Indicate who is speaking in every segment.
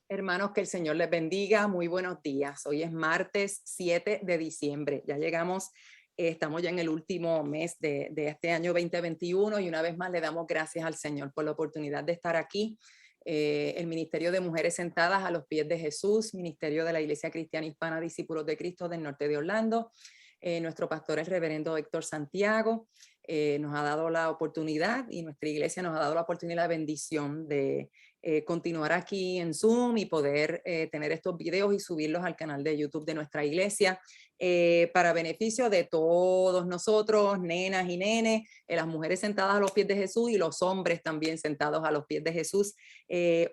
Speaker 1: Hermanos, que el Señor les bendiga. Muy buenos días. Hoy es martes 7 de diciembre. Ya llegamos, estamos ya en el último mes de este año 2021 y una vez más le damos gracias al Señor por la oportunidad de estar aquí. El Ministerio de Mujeres Sentadas a los Pies de Jesús, Ministerio de la Iglesia Cristiana Hispana Discípulos de Cristo del Norte de Orlando. Nuestro pastor, el reverendo Héctor Santiago, nos ha dado la oportunidad y nuestra iglesia nos ha dado la oportunidad, la bendición de continuar aquí en Zoom y poder tener estos videos y subirlos al canal de YouTube de nuestra iglesia para beneficio de todos nosotros, nenas y nenes, las mujeres sentadas a los pies de Jesús y los hombres también sentados a los pies de Jesús.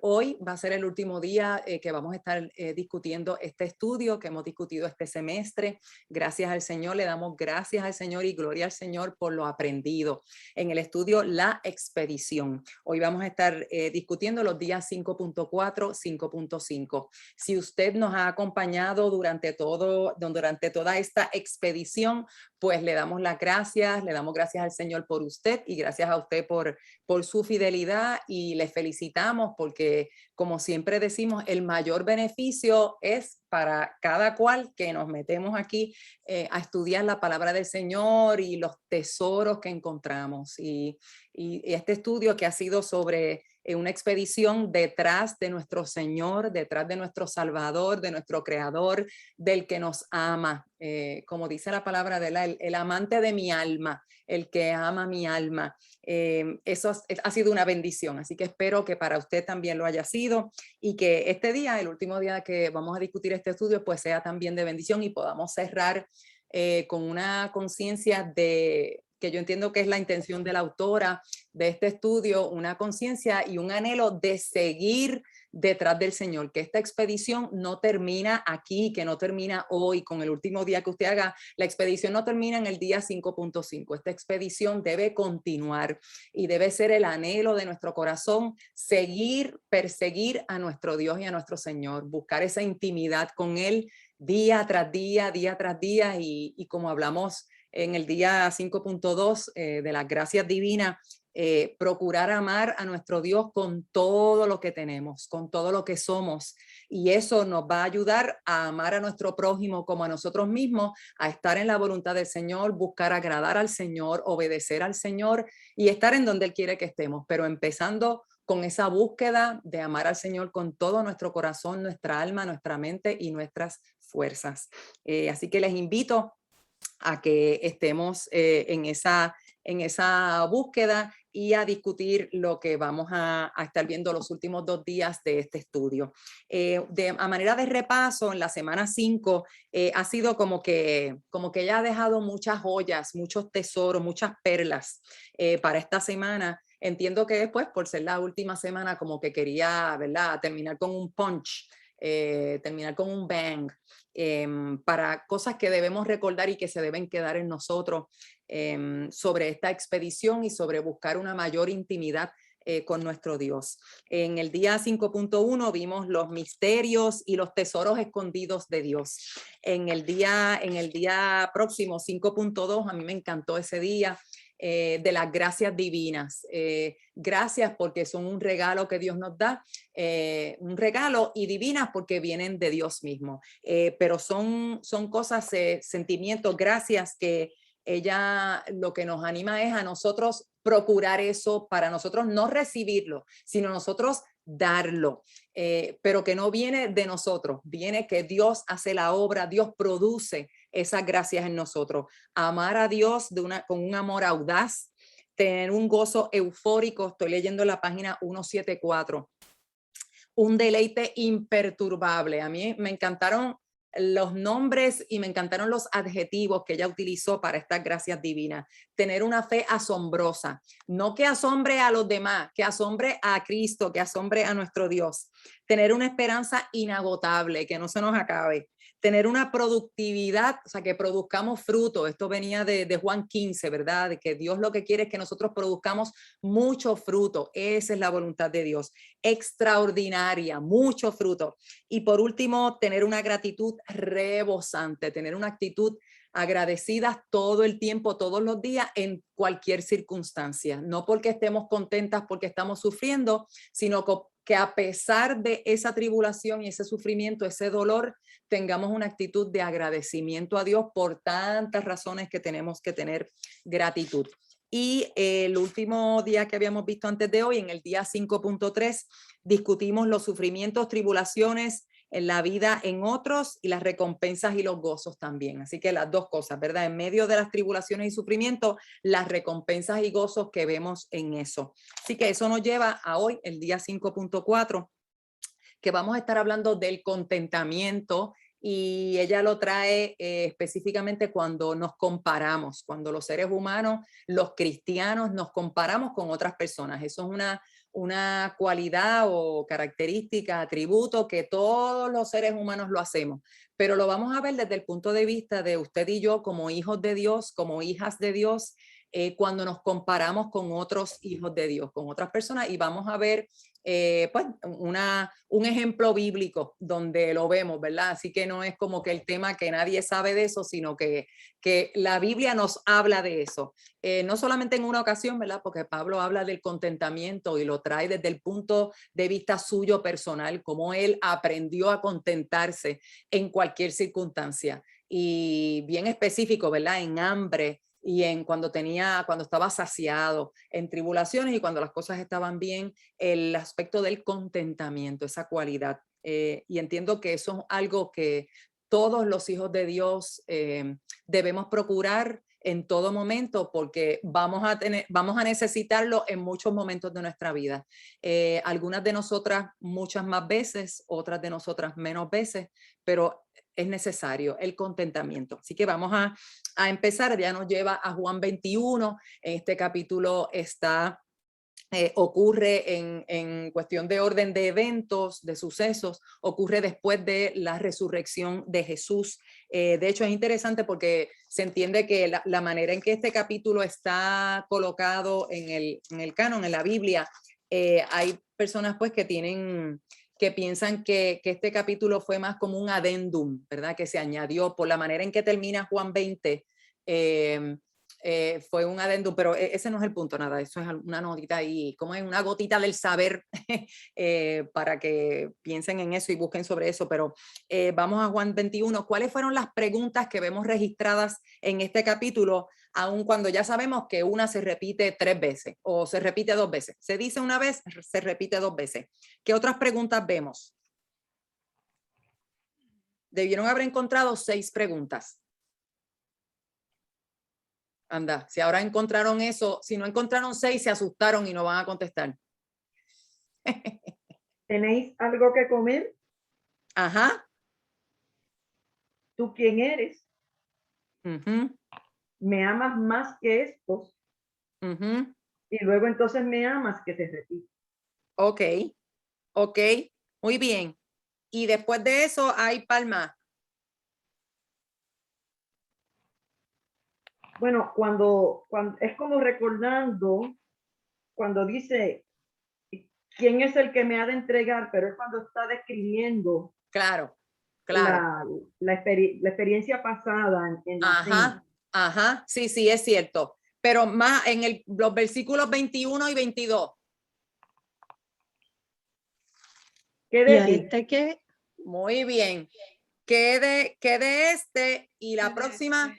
Speaker 1: Hoy va a ser el último día que vamos a estar discutiendo este estudio que hemos discutido este semestre. Gracias al Señor, le damos gracias al Señor y gloria al Señor por lo aprendido en el estudio La Expedición. Hoy vamos a estar discutiendo los días 5.4, 5.5. Si usted nos ha acompañado durante toda esta expedición, pues le damos las gracias, le damos gracias al Señor por usted y gracias a usted por su fidelidad y le felicitamos porque, como siempre decimos, el mayor beneficio es para cada cual que nos metemos aquí a estudiar la palabra del Señor y los tesoros que encontramos. Y este estudio que ha sido sobre una expedición detrás de nuestro Señor, detrás de nuestro Salvador, de nuestro Creador, del que nos ama. Como dice la palabra de él, el amante de mi alma, el que ama mi alma. Eso ha sido una bendición, así que espero que para usted también lo haya sido y que este día, el último día que vamos a discutir este estudio, pues sea también de bendición y podamos cerrar con una conciencia de que yo entiendo que es la intención de la autora de este estudio, una conciencia y un anhelo de seguir detrás del Señor, que esta expedición no termina aquí, que no termina hoy con el último día que usted haga, la expedición no termina en el día 5.5, esta expedición debe continuar y debe ser el anhelo de nuestro corazón, perseguir a nuestro Dios y a nuestro Señor, buscar esa intimidad con Él día tras día, día tras día y como hablamos en el día 5.2 de las gracias divinas, procurar amar a nuestro Dios con todo lo que tenemos, con todo lo que somos. Y eso nos va a ayudar a amar a nuestro prójimo como a nosotros mismos, a estar en la voluntad del Señor, buscar agradar al Señor, obedecer al Señor y estar en donde Él quiere que estemos, pero empezando con esa búsqueda de amar al Señor con todo nuestro corazón, nuestra alma, nuestra mente y nuestras fuerzas. Así que les invito a que estemos en esa búsqueda y a discutir lo que vamos a estar viendo los últimos 2 días de este estudio. A manera de repaso, en la semana 5 ha sido como que ella ha dejado muchas joyas, muchos tesoros, muchas perlas para esta semana. Entiendo que después, por ser la última semana, como que quería, ¿verdad?, terminar con un punch, terminar con un bang. Para cosas que debemos recordar y que se deben quedar en nosotros sobre esta expedición y sobre buscar una mayor intimidad con nuestro Dios. En el día 5.1 vimos los misterios y los tesoros escondidos de Dios. En el día próximo, 5.2, a mí me encantó ese día. De las gracias divinas. Gracias porque son un regalo que Dios nos da, un regalo, y divinas porque vienen de Dios mismo. Pero son cosas, sentimientos, gracias que ella lo que nos anima es a nosotros procurar eso para nosotros no recibirlo, sino nosotros darlo, pero que no viene de nosotros, viene que Dios hace la obra, Dios produce esas gracias en nosotros. Amar a Dios con un amor audaz, tener un gozo eufórico, estoy leyendo la página 174, un deleite imperturbable. A mí me encantaron los nombres y me encantaron los adjetivos que ella utilizó para estas gracias divinas. Tener una fe asombrosa, no que asombre a los demás, que asombre a Cristo, que asombre a nuestro Dios. Tener una esperanza inagotable, que no se nos acabe. Tener una productividad, o sea, que produzcamos fruto. Esto venía de Juan 15, ¿verdad? De que Dios lo que quiere es que nosotros produzcamos mucho fruto. Esa es la voluntad de Dios. Extraordinaria, mucho fruto. Y por último, tener una gratitud rebosante, tener una actitud agradecida todo el tiempo, todos los días, en cualquier circunstancia. No porque estemos contentas, porque estamos sufriendo, sino que a pesar de esa tribulación y ese sufrimiento, ese dolor, tengamos una actitud de agradecimiento a Dios por tantas razones que tenemos que tener gratitud. Y el último día que habíamos visto antes de hoy, en el día 5.3, discutimos los sufrimientos, tribulaciones en la vida en otros y las recompensas y los gozos también. Así que las dos cosas, ¿verdad? En medio de las tribulaciones y sufrimientos, las recompensas y gozos que vemos en eso. Así que eso nos lleva a hoy, el día 5.4, que vamos a estar hablando del contentamiento, y ella lo trae específicamente cuando nos comparamos, cuando los seres humanos, los cristianos, nos comparamos con otras personas. Eso es una cualidad o característica, atributo que todos los seres humanos lo hacemos, pero lo vamos a ver desde el punto de vista de usted y yo como hijos de Dios, como hijas de Dios, cuando nos comparamos con otros hijos de Dios, con otras personas, y vamos a ver pues un ejemplo bíblico donde lo vemos, ¿verdad? Así que no es como que el tema que nadie sabe de eso, sino que la Biblia nos habla de eso. No solamente en una ocasión, ¿verdad? Porque Pablo habla del contentamiento y lo trae desde el punto de vista suyo personal, cómo él aprendió a contentarse en cualquier circunstancia. Y bien específico, ¿verdad? En hambre, y en cuando estaba saciado, en tribulaciones y cuando las cosas estaban bien, el aspecto del contentamiento, esa cualidad. Y entiendo que eso es algo que todos los hijos de Dios debemos procurar en todo momento, porque vamos a necesitarlo en muchos momentos de nuestra vida. Algunas de nosotras muchas más veces, otras de nosotras menos veces, pero es necesario el contentamiento. Así que vamos a empezar. Ya nos lleva a Juan 21. Este capítulo ocurre en cuestión de orden de eventos, de sucesos, ocurre después de la resurrección de Jesús. De hecho, es interesante porque se entiende que la manera en que este capítulo está colocado en el canon, en la Biblia, hay personas pues que piensan que este capítulo fue más como un adendum, ¿verdad? Que se añadió por la manera en que termina Juan 20. Fue un adendum, pero ese no es el punto, nada, eso es una notita ahí, como es una gotita del saber, para que piensen en eso y busquen sobre eso. Pero vamos a Juan 21. ¿Cuáles fueron las preguntas que vemos registradas en este capítulo, aun cuando ya sabemos que una se repite 3 veces o se repite 2 veces? Se dice una vez, se repite 2 veces. ¿Qué otras preguntas vemos? Debieron haber encontrado 6 preguntas. Anda, si ahora encontraron eso, si no encontraron 6, se asustaron y no van a contestar.
Speaker 2: ¿Tenéis algo que comer?
Speaker 1: Ajá.
Speaker 2: ¿Tú quién eres?
Speaker 1: Uh-huh.
Speaker 2: ¿Me amas más que estos?
Speaker 1: Uh-huh.
Speaker 2: Y luego entonces me amas, que se repite.
Speaker 1: Ok, ok, muy bien. Y después de eso hay palma.
Speaker 2: Bueno, cuando es como recordando, cuando dice, ¿quién es el que me ha de entregar? Pero es cuando está describiendo
Speaker 1: Claro, claro.
Speaker 2: la experiencia pasada en la cena.
Speaker 1: Ajá, ajá, sí, sí, es cierto. Pero más en los versículos 21 y 22.
Speaker 2: ¿Qué
Speaker 3: ¿Y
Speaker 2: de
Speaker 3: a
Speaker 2: ti?
Speaker 3: este qué?
Speaker 1: Muy bien. ¿Qué de este? Y la próxima.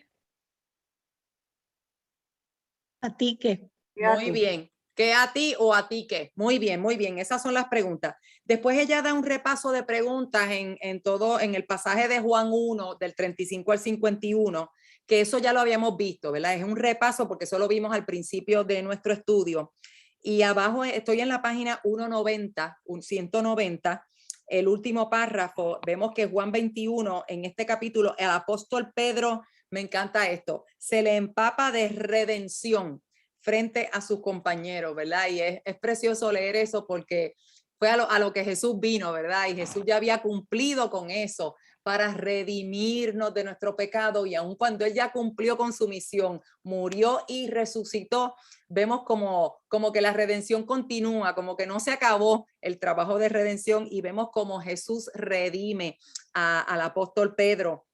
Speaker 3: ¿A ti qué?
Speaker 1: Muy bien. ¿Qué a ti o a ti qué? Muy bien, muy bien. Esas son las preguntas. Después ella da un repaso de preguntas en el pasaje de Juan 1, del 35 al 51, que eso ya lo habíamos visto, ¿verdad? Es un repaso porque eso lo vimos al principio de nuestro estudio. Y abajo estoy en la página 190, 190, el último párrafo. Vemos que Juan 21, en este capítulo, el apóstol Pedro, me encanta esto, se le empapa de redención frente a sus compañeros, ¿verdad? Y es precioso leer eso porque fue a lo que Jesús vino, ¿verdad? Y Jesús ya había cumplido con eso para redimirnos de nuestro pecado, y aun cuando él ya cumplió con su misión, murió y resucitó, vemos como que la redención continúa, como que no se acabó el trabajo de redención, y vemos como Jesús redime al apóstol Pedro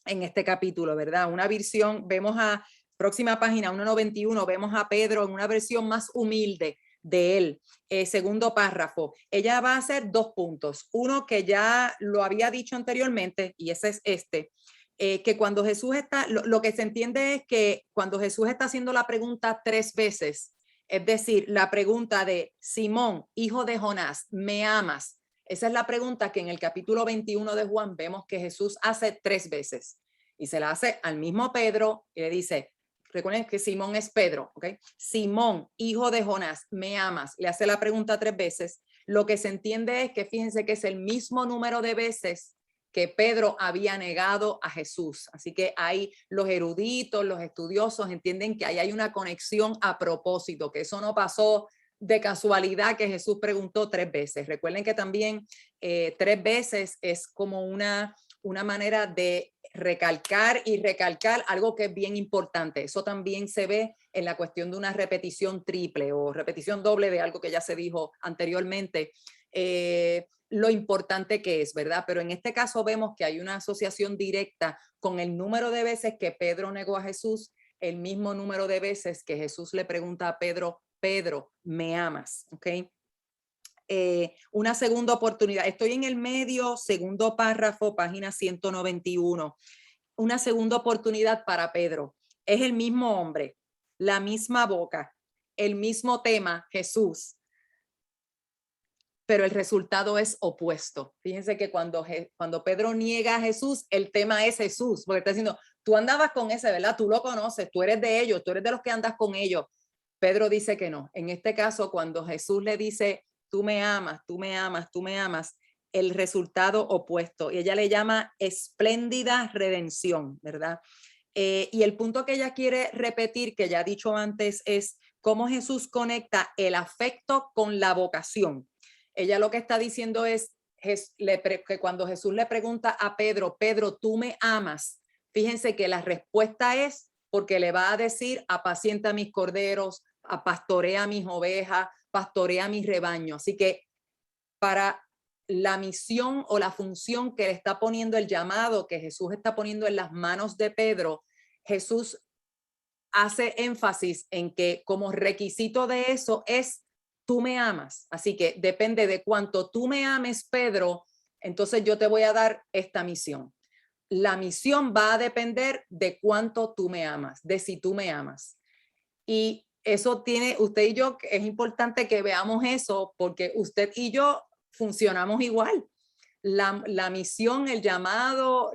Speaker 1: en este capítulo, ¿verdad? Una versión, vemos próxima página 191, vemos a Pedro en una versión más humilde, de él. Segundo párrafo, ella va a hacer 2 puntos. Uno que ya lo había dicho anteriormente, y ese es este, que cuando Jesús está, lo que se entiende es que cuando Jesús está haciendo la pregunta 3 veces, es decir, la pregunta de Simón, hijo de Jonás, ¿me amas? Esa es la pregunta que en el capítulo 21 de Juan vemos que Jesús hace 3 veces y se la hace al mismo Pedro y le dice, recuerden que Simón es Pedro, ¿ok? Simón, hijo de Jonás, ¿me amas? Le hace la pregunta 3 veces. Lo que se entiende es que fíjense que es el mismo número de veces que Pedro había negado a Jesús. Así que hay los eruditos, los estudiosos entienden que ahí hay una conexión a propósito, que eso no pasó de casualidad que Jesús preguntó 3 veces. Recuerden que también 3 veces es como una manera de recalcar y recalcar algo que es bien importante. Eso también se ve en la cuestión de una repetición triple o repetición doble de algo que ya se dijo anteriormente. Lo importante que es, ¿verdad? Pero en este caso vemos que hay una asociación directa con el número de veces que Pedro negó a Jesús, el mismo número de veces que Jesús le pregunta a Pedro, Pedro, ¿me amas? ¿Ok? Una segunda oportunidad. Estoy en el medio, segundo párrafo, página 191. Una segunda oportunidad para Pedro. Es el mismo hombre, la misma boca, el mismo tema, Jesús, pero el resultado es opuesto. Fíjense que cuando Pedro niega a Jesús, el tema es Jesús, porque está diciendo, tú andabas con ese, ¿verdad? Tú lo conoces, tú eres de ellos, tú eres de los que andas con ellos. Pedro dice que no. En este caso, cuando Jesús le dice, tú me amas, tú me amas, tú me amas, el resultado opuesto. Y ella le llama espléndida redención, ¿verdad? Y el punto que ella quiere repetir, que ya he dicho antes, es cómo Jesús conecta el afecto con la vocación. Ella lo que está diciendo es que cuando Jesús le pregunta a Pedro, Pedro, ¿tú me amas? Fíjense que la respuesta es porque le va a decir, apacienta mis corderos, pastorea mis ovejas, pastorea mis rebaños. Así que para la misión o la función que le está poniendo el llamado que Jesús está poniendo en las manos de Pedro, Jesús hace énfasis en que como requisito de eso es tú me amas. Así que depende de cuánto tú me ames, Pedro, entonces yo te voy a dar esta misión. La misión va a depender de cuánto tú me amas, de si tú me amas. Y eso tiene, usted y yo, es importante que veamos eso porque usted y yo funcionamos igual. La misión, el llamado,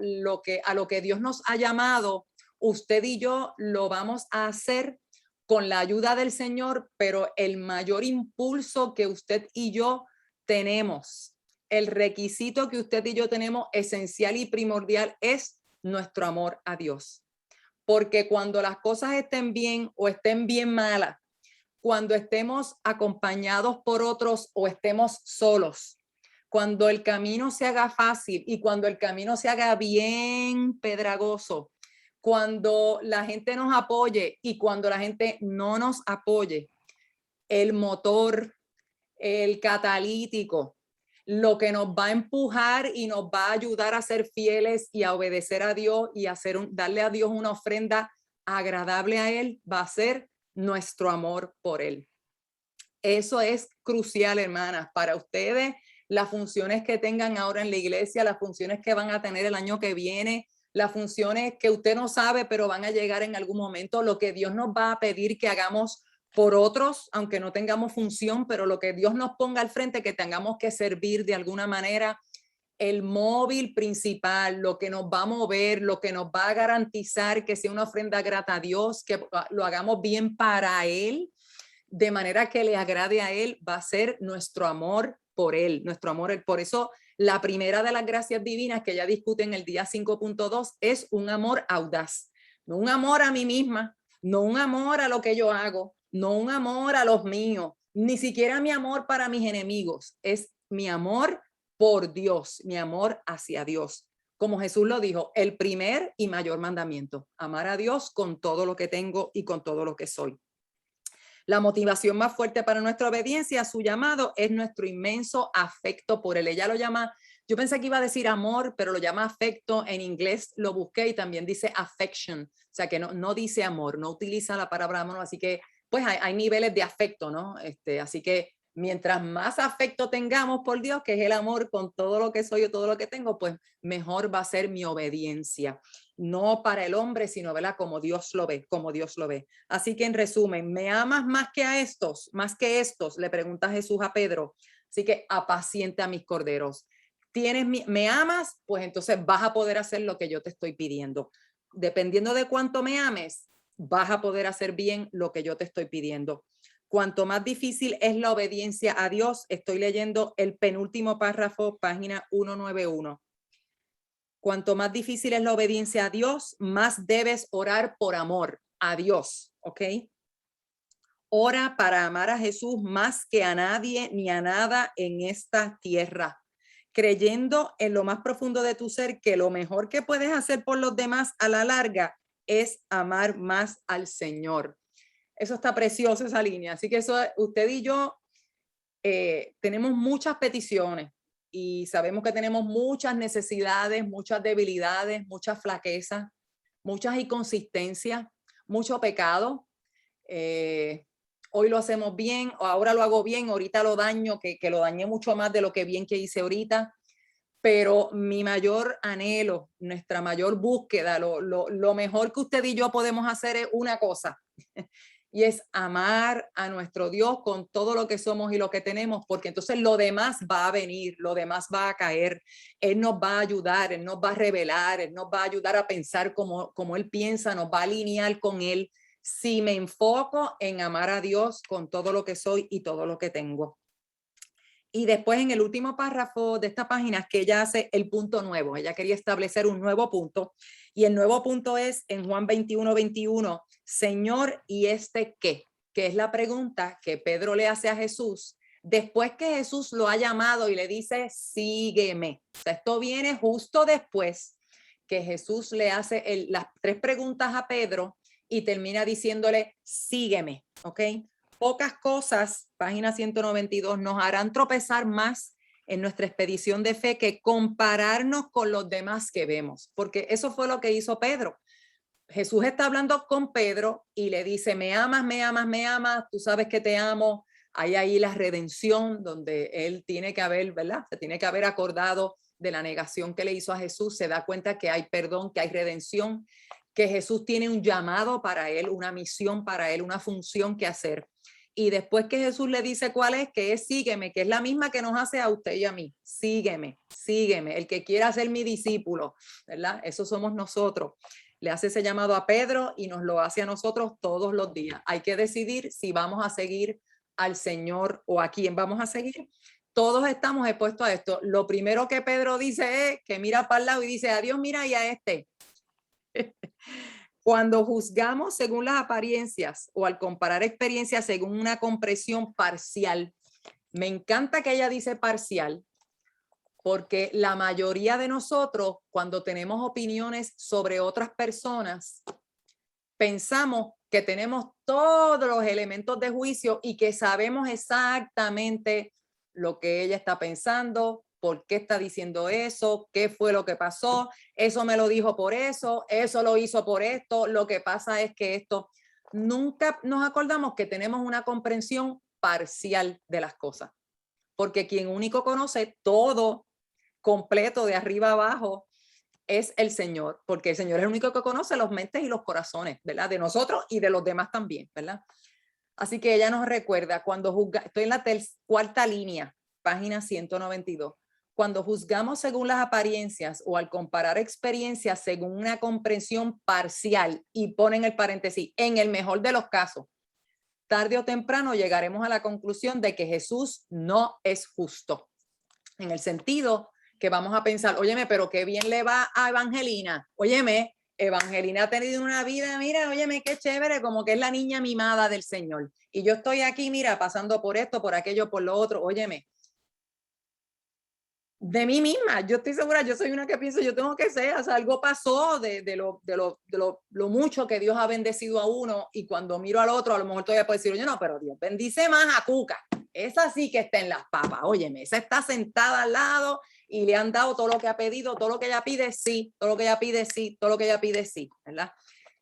Speaker 1: a lo que Dios nos ha llamado, usted y yo lo vamos a hacer con la ayuda del Señor, pero el mayor impulso que usted y yo tenemos, el requisito que usted y yo tenemos esencial y primordial es nuestro amor a Dios. Porque cuando las cosas estén bien o estén bien malas, cuando estemos acompañados por otros o estemos solos, cuando el camino se haga fácil y cuando el camino se haga bien pedregoso, cuando la gente nos apoye y cuando la gente no nos apoye, el motor, el catalítico, lo que nos va a empujar y nos va a ayudar a ser fieles y a obedecer a Dios y a darle a Dios una ofrenda agradable a Él, va a ser nuestro amor por Él. Eso es crucial, hermanas, para ustedes, las funciones que tengan ahora en la iglesia, las funciones que van a tener el año que viene, las funciones que usted no sabe, pero van a llegar en algún momento, lo que Dios nos va a pedir que hagamos por otros, aunque no tengamos función, pero lo que Dios nos ponga al frente, que tengamos que servir de alguna manera, el móvil principal, lo que nos va a mover, lo que nos va a garantizar que sea una ofrenda grata a Dios, que lo hagamos bien para Él, de manera que le agrade a Él, va a ser nuestro amor por Él, nuestro amor. Por eso la primera de las gracias divinas que ya discute en el día 5.2 es un amor audaz, no un amor a mí misma, no un amor a lo que yo hago, no un amor a los míos, ni siquiera mi amor para mis enemigos, es mi amor por Dios, mi amor hacia Dios. Como Jesús lo dijo, el primer y mayor mandamiento, amar a Dios con todo lo que tengo y con todo lo que soy. La motivación más fuerte para nuestra obediencia a su llamado es nuestro inmenso afecto por Él. Ella lo llama, yo pensé que iba a decir amor, pero lo llama afecto. En inglés lo busqué y también dice affection. O sea que no dice amor, no utiliza la palabra amor. Así que pues hay niveles de afecto, ¿no? Así que mientras más afecto tengamos por Dios, que es el amor con todo lo que soy o todo lo que tengo, pues mejor va a ser mi obediencia. No para el hombre, sino, ¿verdad? Como Dios lo ve, como Dios lo ve. Así que en resumen, ¿me amas más que a estos? Más que estos, le pregunta Jesús a Pedro. Así que apaciente a mis corderos. ¿Me amas? Pues entonces vas a poder hacer lo que yo te estoy pidiendo. Dependiendo de cuánto me ames, vas a poder hacer bien lo que yo te estoy pidiendo. Cuanto más difícil es la obediencia a Dios, estoy leyendo el penúltimo párrafo, página 191. Cuanto más difícil es la obediencia a Dios, más debes orar por amor a Dios, ¿ok? Ora para amar a Jesús más que a nadie ni a nada en esta tierra, creyendo en lo más profundo de tu ser que lo mejor que puedes hacer por los demás a la larga es amar más al Señor. Eso está precioso, esa línea. Así que eso, usted y yo tenemos muchas peticiones y sabemos que tenemos muchas necesidades, muchas debilidades, muchas flaquezas, muchas inconsistencias, mucho pecado. Hoy lo hacemos bien, o ahora lo hago bien, ahorita lo daño, que lo dañé mucho más de lo que bien que hice ahorita. Pero mi mayor anhelo, nuestra mayor búsqueda, lo mejor que usted y yo podemos hacer es una cosa, y es amar a nuestro Dios con todo lo que somos y lo que tenemos, porque entonces lo demás va a venir, lo demás va a caer. Él nos va a ayudar, Él nos va a revelar, Él nos va a ayudar a pensar como Él piensa, nos va a alinear con Él, si me enfoco en amar a Dios con todo lo que soy y todo lo que tengo. Y después en el último párrafo de esta página es que ella hace el punto nuevo. Ella quería establecer un nuevo punto. Y el nuevo punto es en Juan 21:21, Señor, ¿y este qué? Que es la pregunta que Pedro le hace a Jesús después que Jesús lo ha llamado y le dice, sígueme. O sea, esto viene justo después que Jesús le hace las 3 preguntas a Pedro y termina diciéndole, sígueme, ¿ok? Pocas cosas, página 192, nos harán tropezar más en nuestra expedición de fe que compararnos con los demás que vemos, porque eso fue lo que hizo Pedro. Jesús está hablando con Pedro y le dice, me amas, me amas, me amas, tú sabes que te amo. Hay ahí la redención donde él tiene que haber, ¿verdad? Se tiene que haber acordado de la negación que le hizo a Jesús, se da cuenta que hay perdón, que hay redención, que Jesús tiene un llamado para él, una misión para él, una función que hacer. Y después que Jesús le dice cuál es, que es sígueme, que es la misma que nos hace a usted y a mí. Sígueme, sígueme, el que quiera ser mi discípulo, ¿verdad? Eso somos nosotros. Le hace ese llamado a Pedro y nos lo hace a nosotros todos los días. Hay que decidir si vamos a seguir al Señor o a quién vamos a seguir. Todos estamos expuestos a esto. Lo primero que Pedro dice es que mira para el lado y dice, adiós, mira y a este. Cuando juzgamos según las apariencias o al comparar experiencias según una comprensión parcial, me encanta que ella dice parcial, porque la mayoría de nosotros, cuando tenemos opiniones sobre otras personas, pensamos que tenemos todos los elementos de juicio y que sabemos exactamente lo que ella está pensando, por qué está diciendo eso, qué fue lo que pasó, eso me lo dijo por eso lo hizo por esto, lo que pasa es que esto, nunca nos acordamos que tenemos una comprensión parcial de las cosas, porque quien único conoce todo completo de arriba abajo es el Señor, porque el Señor es el único que conoce los mentes y los corazones, ¿verdad? De nosotros y de los demás también, ¿verdad? Así que ella nos recuerda, cuando estoy en la cuarta línea, página 192, cuando juzgamos según las apariencias o al comparar experiencias según una comprensión parcial, y ponen el paréntesis, en el mejor de los casos, tarde o temprano llegaremos a la conclusión de que Jesús no es justo, en el sentido que vamos a pensar, óyeme, pero qué bien le va a Evangelina, óyeme, Evangelina ha tenido una vida, mira, óyeme, qué chévere, como que es la niña mimada del Señor, y yo estoy aquí, mira, pasando por esto, por aquello, por lo otro, óyeme, de mí misma, yo estoy segura, yo soy una que pienso, yo tengo que ser, o sea, algo pasó de lo mucho que Dios ha bendecido a uno, y cuando miro al otro, a lo mejor todavía puedo decir, oye, no, pero Dios bendice más a Cuca, esa sí que está en las papas, óyeme, esa está sentada al lado y le han dado todo lo que ha pedido, todo lo que ella pide, sí, todo lo que ella pide, sí, todo lo que ella pide, sí, ¿verdad?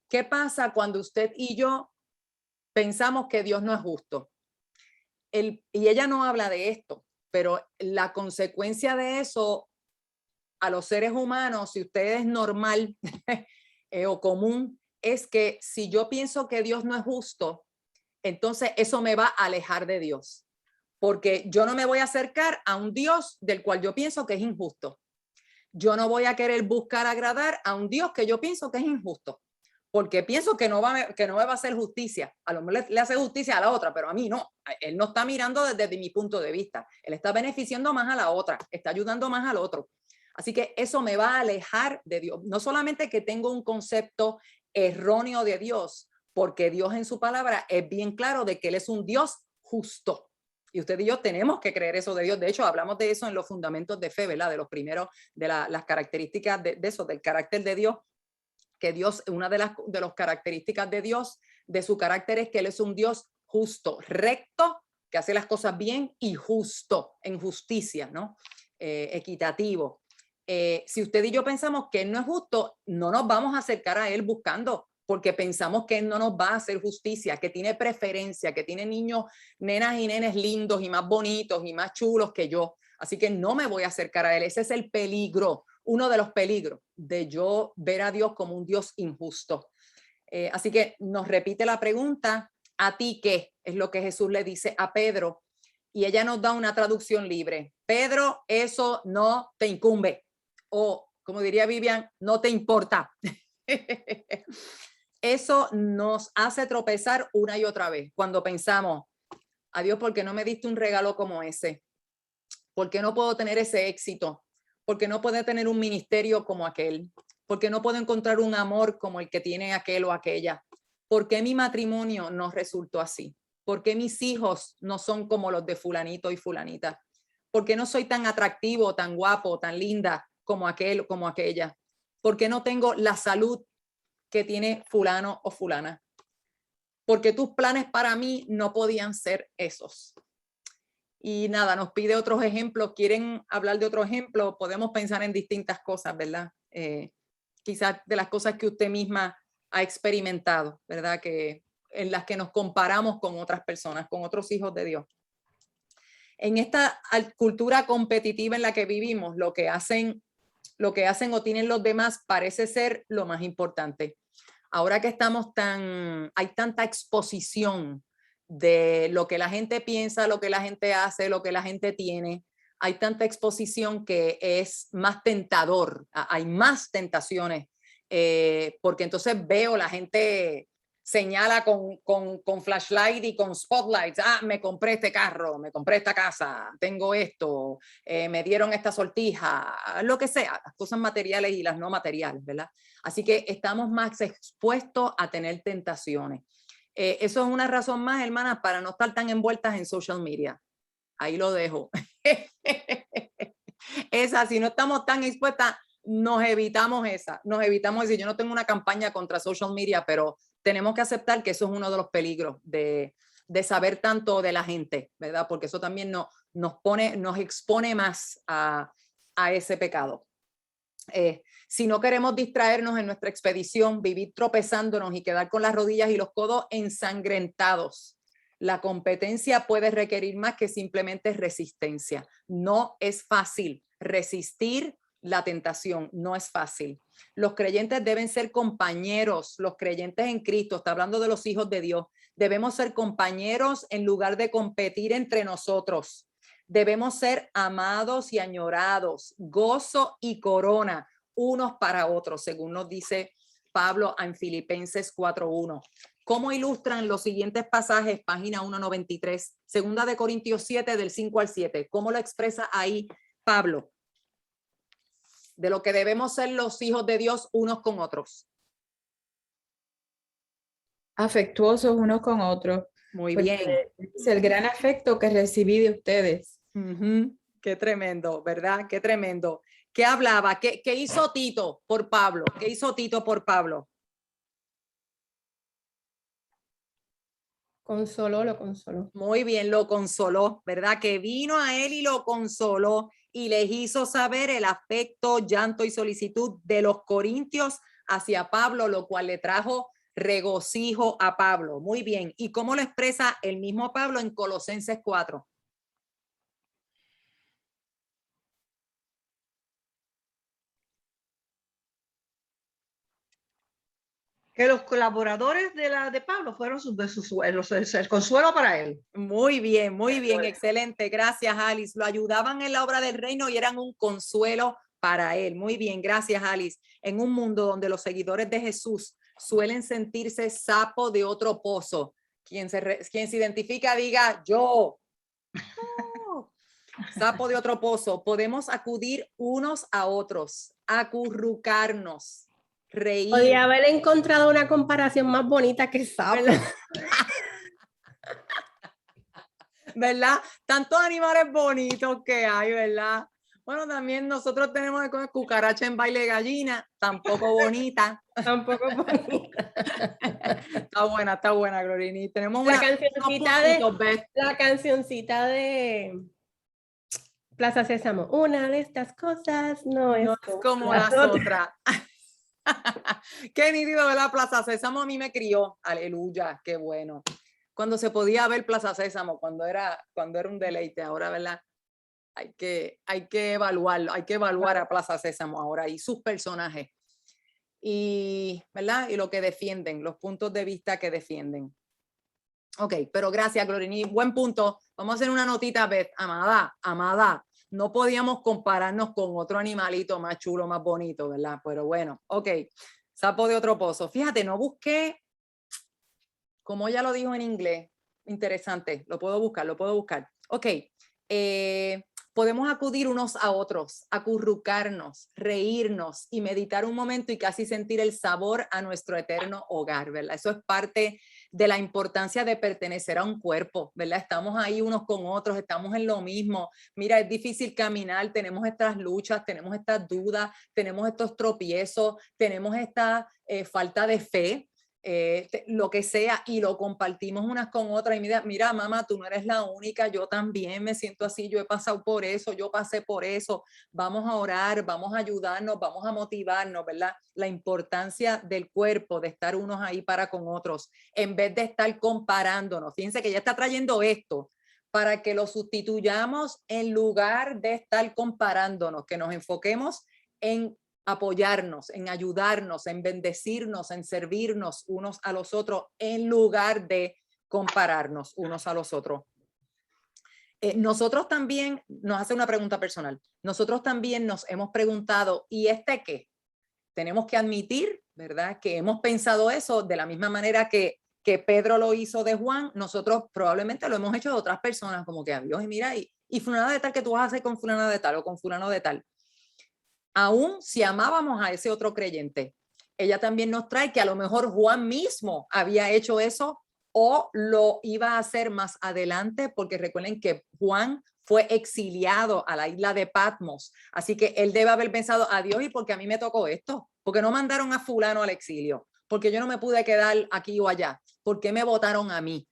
Speaker 1: ¿Qué pasa cuando usted y yo pensamos que Dios no es justo. Y ella no habla de esto, pero la consecuencia de eso a los seres humanos, si usted es normal o común, es que si yo pienso que Dios no es justo, entonces eso me va a alejar de Dios, porque yo no me voy a acercar a un Dios del cual yo pienso que es injusto. Yo no voy a querer buscar agradar a un Dios que yo pienso que es injusto, porque pienso que no me va a hacer justicia. A lo mejor le hace justicia a la otra, pero a mí no. Él no está mirando desde mi punto de vista. Él está beneficiando más a la otra, está ayudando más al otro. Así que eso me va a alejar de Dios. No solamente que tengo un concepto erróneo de Dios, porque Dios en su palabra es bien claro de que Él es un Dios justo. Y usted y yo tenemos que creer eso de Dios. De hecho, hablamos de eso en los fundamentos de fe, ¿verdad? De los primeros, de las características de eso, del carácter de Dios. Que Dios, una de las características de Dios, de su carácter, es que Él es un Dios justo, recto, que hace las cosas bien y justo, en justicia, ¿no? Equitativo. Si usted y yo pensamos que Él no es justo, no nos vamos a acercar a Él buscando, porque pensamos que Él no nos va a hacer justicia, que tiene preferencia, que tiene niños, nenas y nenes lindos y más bonitos y más chulos que yo. Así que no me voy a acercar a Él. Ese es el peligro, uno de los peligros de yo ver a Dios como un Dios injusto. Así que nos repite la pregunta, ¿a ti qué? Es lo que Jesús le dice a Pedro. Y ella nos da una traducción libre. Pedro, eso no te incumbe. O, como diría Vivian, no te importa. Eso nos hace tropezar una y otra vez cuando pensamos, adiós, ¿por qué no me diste un regalo como ese? ¿Por qué no puedo tener ese éxito? ¿Por qué no puedo tener un ministerio como aquel? ¿Por qué no puedo encontrar un amor como el que tiene aquel o aquella? ¿Por qué mi matrimonio no resultó así? ¿Por qué mis hijos no son como los de fulanito y fulanita? ¿Por qué no soy tan atractivo, tan guapo, tan linda como aquel o como aquella? ¿Por qué no tengo la salud que tiene fulano o fulana? Porque tus planes para mí no podían ser esos. Y nada, nos pide otros ejemplos. ¿Quieren hablar de otro ejemplo? Podemos pensar en distintas cosas, ¿verdad? Quizás de las cosas que usted misma ha experimentado, ¿verdad? Que en las que nos comparamos con otras personas, con otros hijos de Dios. En esta cultura competitiva en la que vivimos, lo que hacen o tienen los demás parece ser lo más importante. Ahora que hay tanta exposición de lo que la gente piensa, lo que la gente hace, lo que la gente tiene, hay tanta exposición que es más tentador, hay más tentaciones, porque entonces veo la gente señala con flashlight y con spotlights, me compré este carro, me compré esta casa, tengo esto, me dieron esta sortija, lo que sea, las cosas materiales y las no materiales, ¿verdad? Así que estamos más expuestos a tener tentaciones. Eso es una razón más, hermanas, para no estar tan envueltas en social media. Ahí lo dejo. Si no estamos tan expuestas, nos evitamos decir, yo no tengo una campaña contra social media, pero tenemos que aceptar que eso es uno de los peligros de saber tanto de la gente, ¿verdad? Porque eso también nos expone más a ese pecado. Si no queremos distraernos en nuestra expedición, vivir tropezándonos y quedar con las rodillas y los codos ensangrentados, la competencia puede requerir más que simplemente resistencia. No es fácil resistir la tentación, no es fácil. Los creyentes deben ser compañeros, los creyentes en Cristo, está hablando de los hijos de Dios, debemos ser compañeros en lugar de competir entre nosotros. Debemos ser amados y añorados, gozo y corona, unos para otros, según nos dice Pablo en Filipenses 4:1. ¿Cómo ilustran los siguientes pasajes? Página 193, segunda de Corintios 7, del 5 al 7. ¿Cómo lo expresa ahí Pablo? De lo que debemos ser los hijos de Dios unos con otros.
Speaker 4: Afectuosos unos con otros.
Speaker 1: Muy bien.
Speaker 4: Es el gran afecto que recibí de ustedes.
Speaker 1: Qué tremendo, ¿verdad? Qué tremendo. ¿Qué hablaba? ¿Qué hizo Tito por Pablo? ¿Qué hizo Tito por Pablo?
Speaker 3: Lo consoló.
Speaker 1: Muy bien, lo consoló, ¿verdad? Que vino a él y lo consoló y les hizo saber el afecto, llanto y solicitud de los corintios hacia Pablo, lo cual le trajo regocijo a Pablo. Muy bien. ¿Y cómo lo expresa el mismo Pablo en Colosenses 4?
Speaker 2: Que los colaboradores de Pablo fueron el consuelo para él.
Speaker 1: Muy bien, excelente. Gracias, Alice. Lo ayudaban en la obra del reino y eran un consuelo para él. Muy bien, gracias, Alice. En un mundo donde los seguidores de Jesús suelen sentirse sapo de otro pozo, quien se identifica diga yo. Oh, sapo de otro pozo. Podemos acudir unos a otros, acurrucarnos, reír.
Speaker 4: Podría haber encontrado una comparación más bonita que sapo.
Speaker 1: ¿Verdad? Tantos animales bonitos que hay, ¿verdad? Bueno, también nosotros tenemos cucaracha en baile de gallina, tampoco bonita.
Speaker 4: Tampoco bonita.
Speaker 1: Está buena, Glorini. Tenemos
Speaker 4: La cancioncita de Plaza Sésamo. Una de estas cosas no es
Speaker 1: como las otras. Qué nítido, ¿verdad? Plaza Sésamo a mí me crió. Aleluya, qué bueno. Cuando se podía ver Plaza Sésamo, cuando era un deleite, ahora, ¿verdad? Hay que evaluarlo, hay que evaluar a Plaza Sésamo ahora y sus personajes. Y, ¿verdad? Y lo que defienden, los puntos de vista que defienden. Ok, pero gracias, Glorini. Buen punto. Vamos a hacer una notita, Beth. Amada. No podíamos compararnos con otro animalito más chulo, más bonito, ¿verdad? Pero bueno, ok. Sapo de otro pozo. Fíjate, no busqué, como ya lo dijo en inglés. Interesante. Lo puedo buscar. Ok. Podemos acudir unos a otros, acurrucarnos, reírnos y meditar un momento y casi sentir el sabor a nuestro eterno hogar, ¿verdad? Eso es parte de la importancia de pertenecer a un cuerpo, ¿verdad? Estamos ahí unos con otros, estamos en lo mismo. Mira, es difícil caminar, tenemos estas luchas, tenemos estas dudas, tenemos estos tropiezos, tenemos esta falta de fe. Lo que sea, y lo compartimos unas con otras y mira, mamá, tú no eres la única, yo también me siento así, yo he pasado por eso, yo pasé por eso, vamos a orar, vamos a ayudarnos, vamos a motivarnos, ¿verdad? La importancia del cuerpo, de estar unos ahí para con otros, en vez de estar comparándonos. Fíjense que ella está trayendo esto para que lo sustituyamos en lugar de estar comparándonos, que nos enfoquemos en apoyarnos, en ayudarnos, en bendecirnos, en servirnos unos a los otros, en lugar de compararnos unos a los otros. Nosotros también, nos hace una pregunta personal, nosotros también nos hemos preguntado, ¿y este qué? Tenemos que admitir, ¿verdad?, que hemos pensado eso de la misma manera que Pedro lo hizo de Juan, nosotros probablemente lo hemos hecho de otras personas, como que, Dios, y mira, y fulana de tal, que tú vas a hacer con fulana de tal o con fulano de tal. Aún si amábamos a ese otro creyente, ella también nos trae que a lo mejor Juan mismo había hecho eso o lo iba a hacer más adelante, porque recuerden que Juan fue exiliado a la isla de Patmos, así que él debe haber pensado, adiós, ¿y por qué a mí me tocó esto? ¿Por qué no mandaron a fulano al exilio? ¿Por qué yo no me pude quedar aquí o allá? ¿Por qué me votaron a mí?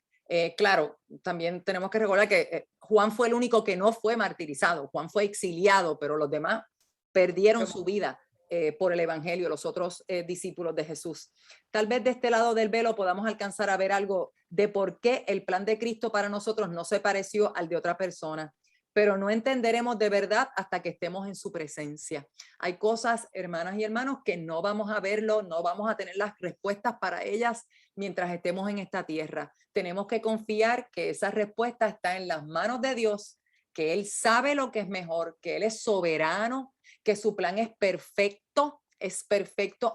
Speaker 1: Claro, también tenemos que recordar que Juan fue el único que no fue martirizado, Juan fue exiliado, pero los demás perdieron su vida por el evangelio, los otros discípulos de Jesús. Tal vez de este lado del velo podamos alcanzar a ver algo de por qué el plan de Cristo para nosotros no se pareció al de otra persona, pero no entenderemos de verdad hasta que estemos en su presencia. Hay cosas, hermanas y hermanos, que no vamos a verlo, no vamos a tener las respuestas para ellas mientras estemos en esta tierra. Tenemos que confiar que esa respuesta está en las manos de Dios, que Él sabe lo que es mejor, que Él es soberano, que su plan es perfecto,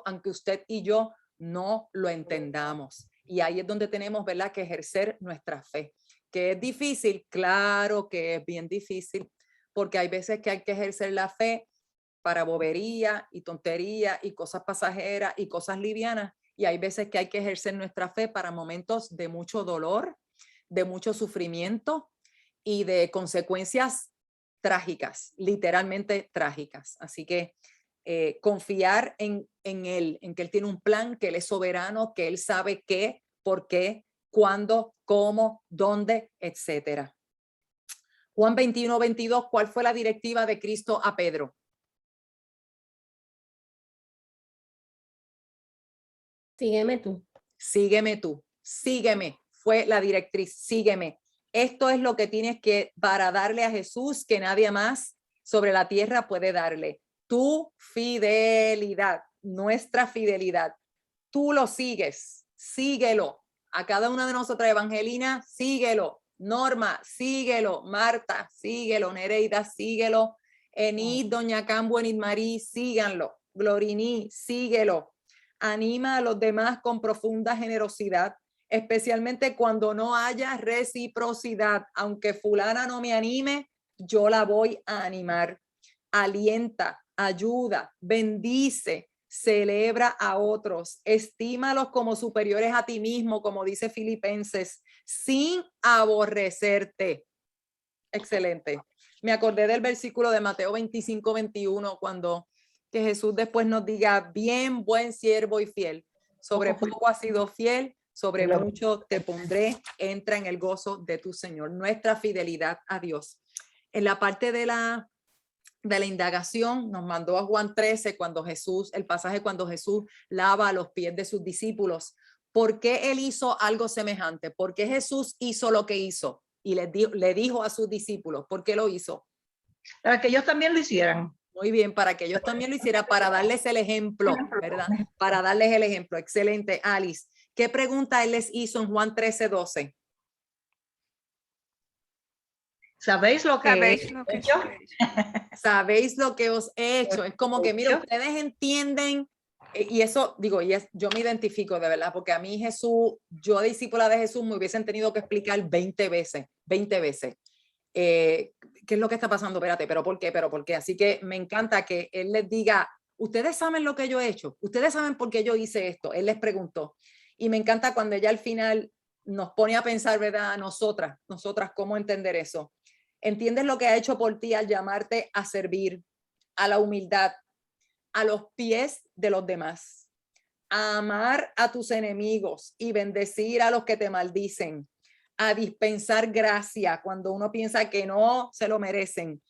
Speaker 1: aunque usted y yo no lo entendamos. Y ahí es donde tenemos, ¿verdad?, que ejercer nuestra fe. ¿Que es difícil? Claro que es bien difícil, porque hay veces que hay que ejercer la fe para bobería y tontería y cosas pasajeras y cosas livianas, y hay veces que hay que ejercer nuestra fe para momentos de mucho dolor, de mucho sufrimiento y de consecuencias trágicas, literalmente trágicas. Así que confiar en Él, en que Él tiene un plan, que Él es soberano, que Él sabe qué, por qué, cuándo, cómo, dónde, etcétera. Juan 21:22, ¿cuál fue la directiva de Cristo a Pedro?
Speaker 4: Sígueme tú.
Speaker 1: sígueme tú, sígueme, fue la directriz, sígueme. Esto es lo que tienes que para darle a Jesús que nadie más sobre la tierra puede darle. Tu fidelidad, nuestra fidelidad. Tú lo sigues, síguelo. A cada una de nosotras, Evangelina, síguelo. Norma, síguelo. Marta, síguelo. Nereida, síguelo. Enid, Doña Cambo, Enid Marí, síganlo. Glorini, síguelo. Anima a los demás con profunda generosidad, especialmente cuando no haya reciprocidad. Aunque fulana no me anime, yo la voy a animar. Alienta, ayuda, bendice, celebra a otros, estímalos como superiores a ti mismo, como dice Filipenses, sin aborrecerte. Excelente. Me acordé del versículo de Mateo 25-21, cuando que Jesús después nos diga, bien, buen siervo y fiel, sobre poco has sido fiel, sobre mucho te pondré, entra en el gozo de tu Señor. Nuestra fidelidad a Dios. En la parte de la indagación nos mandó a Juan 13 cuando Jesús, el pasaje cuando Jesús lava los pies de sus discípulos. ¿Por qué él hizo algo semejante? ¿Por qué Jesús hizo lo que hizo? Y le dijo a sus discípulos, ¿por qué lo hizo?
Speaker 5: Para que ellos también lo hicieran.
Speaker 1: Muy bien, para que ellos también lo hicieran, para darles el ejemplo, ¿verdad? Para darles el ejemplo. Excelente, Alice. ¿Qué pregunta él les hizo en Juan 13:12?
Speaker 5: ¿Sabéis lo que
Speaker 6: ¿Sabéis lo que
Speaker 5: he hecho?
Speaker 1: ¿Sabéis lo que os he hecho? Es como que, mira, ustedes entienden, y eso, digo, yo me identifico de verdad, porque a mí Jesús, yo discípula de Jesús, me hubiesen tenido que explicar 20 veces. ¿Qué es lo que está pasando? Espérate, ¿pero por qué? ¿Pero por qué? Así que me encanta que él les diga, ustedes saben lo que yo he hecho, ustedes saben por qué yo hice esto. Él les preguntó. Y me encanta cuando ella al final nos pone a pensar, ¿verdad? Nosotras, ¿cómo entender eso? ¿Entiendes lo que ha hecho por ti al llamarte a servir, a la humildad, a los pies de los demás, a amar a tus enemigos y bendecir a los que te maldicen, a dispensar gracia cuando uno piensa que no se lo merecen?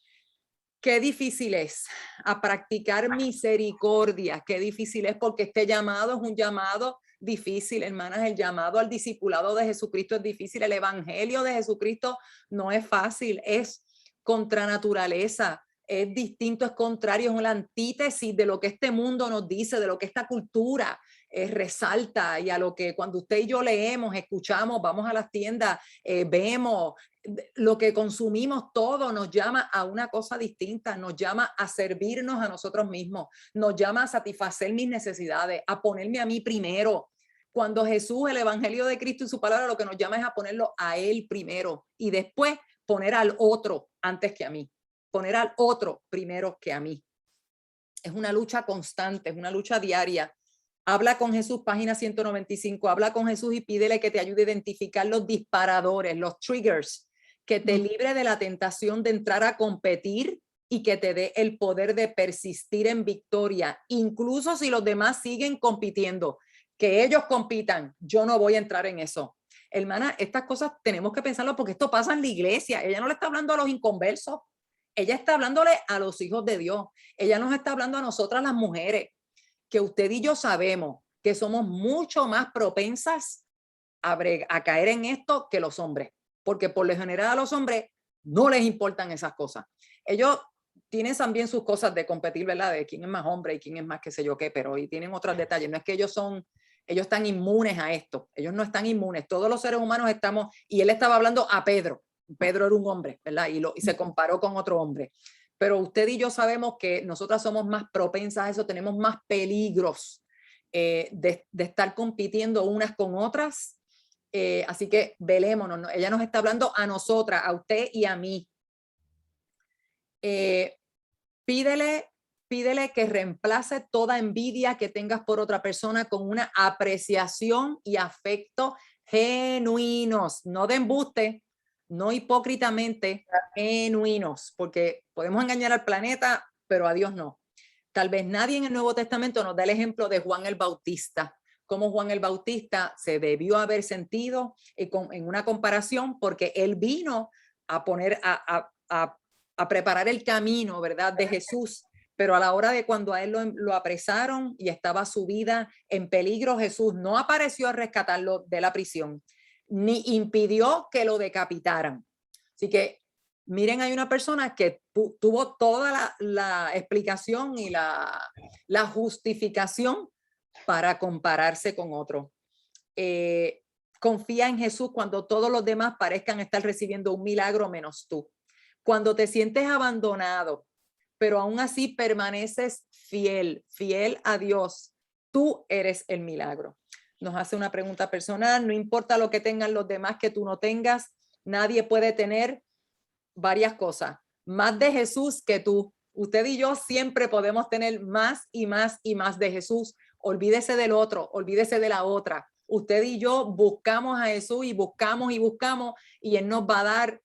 Speaker 1: Qué difícil es a practicar misericordia, qué difícil es, porque este llamado es un llamado difícil, hermanas. El llamado al discipulado de Jesucristo es difícil. El evangelio de Jesucristo no es fácil, es contra naturaleza, es distinto, es contrario, es la antítesis de lo que este mundo nos dice, de lo que esta cultura resalta, y a lo que cuando usted y yo leemos, escuchamos, vamos a las tiendas, vemos, lo que consumimos, todo nos llama a una cosa distinta, nos llama a servirnos a nosotros mismos, nos llama a satisfacer mis necesidades, a ponerme a mí primero. Cuando Jesús, el evangelio de Cristo y su palabra, lo que nos llama es a ponerlo a él primero y después poner al otro antes que a mí, poner al otro primero que a mí. Es una lucha constante, es una lucha diaria. Habla con Jesús, página 195, habla con Jesús y pídele que te ayude a identificar los disparadores, los triggers, que te libre de la tentación de entrar a competir y que te dé el poder de persistir en victoria, incluso si los demás siguen compitiendo. Que ellos compitan, yo no voy a entrar en eso. Hermana, estas cosas tenemos que pensarlo, porque esto pasa en la iglesia. Ella no le está hablando a los inconversos, ella está hablándole a los hijos de Dios. Ella nos está hablando a nosotras las mujeres, que usted y yo sabemos que somos mucho más propensas a caer en esto que los hombres, porque por lo general a los hombres no les importan esas cosas. Ellos tienen también sus cosas de competir, ¿verdad? De quién es más hombre y quién es más qué sé yo qué, pero y tienen otros detalles. No es que ellos están inmunes a esto. Ellos no están inmunes. Todos los seres humanos estamos, y él estaba hablando a Pedro. Pedro era un hombre, ¿verdad? Y se comparó con otro hombre. Pero usted y yo sabemos que nosotras somos más propensas a eso, tenemos más peligros de estar compitiendo unas con otras. Así que velémonos, ¿no? Ella nos está hablando a nosotras, a usted y a mí. Pídele que reemplace toda envidia que tengas por otra persona con una apreciación y afecto genuinos, no de embuste, no hipócritamente, genuinos, porque podemos engañar al planeta, pero a Dios no. Tal vez nadie en el Nuevo Testamento nos da el ejemplo de Juan el Bautista, cómo Juan el Bautista se debió haber sentido en una comparación, porque él vino a poner, a preparar el camino, ¿verdad?, de Jesús, pero a la hora de cuando a él lo apresaron y estaba su vida en peligro, Jesús no apareció a rescatarlo de la prisión, ni impidió que lo decapitaran. Así que miren, hay una persona que tuvo toda la explicación y la justificación para compararse con otro. Confía en Jesús cuando todos los demás parezcan estar recibiendo un milagro menos tú. Cuando te sientes abandonado, pero aún así permaneces fiel a Dios, tú eres el milagro. Nos hace una pregunta personal, no importa lo que tengan los demás que tú no tengas, nadie puede tener varias cosas, más de Jesús que tú. Usted y yo siempre podemos tener más y más y más de Jesús. Olvídese del otro, olvídese de la otra. Usted y yo buscamos a Jesús y buscamos y Él nos va a dar.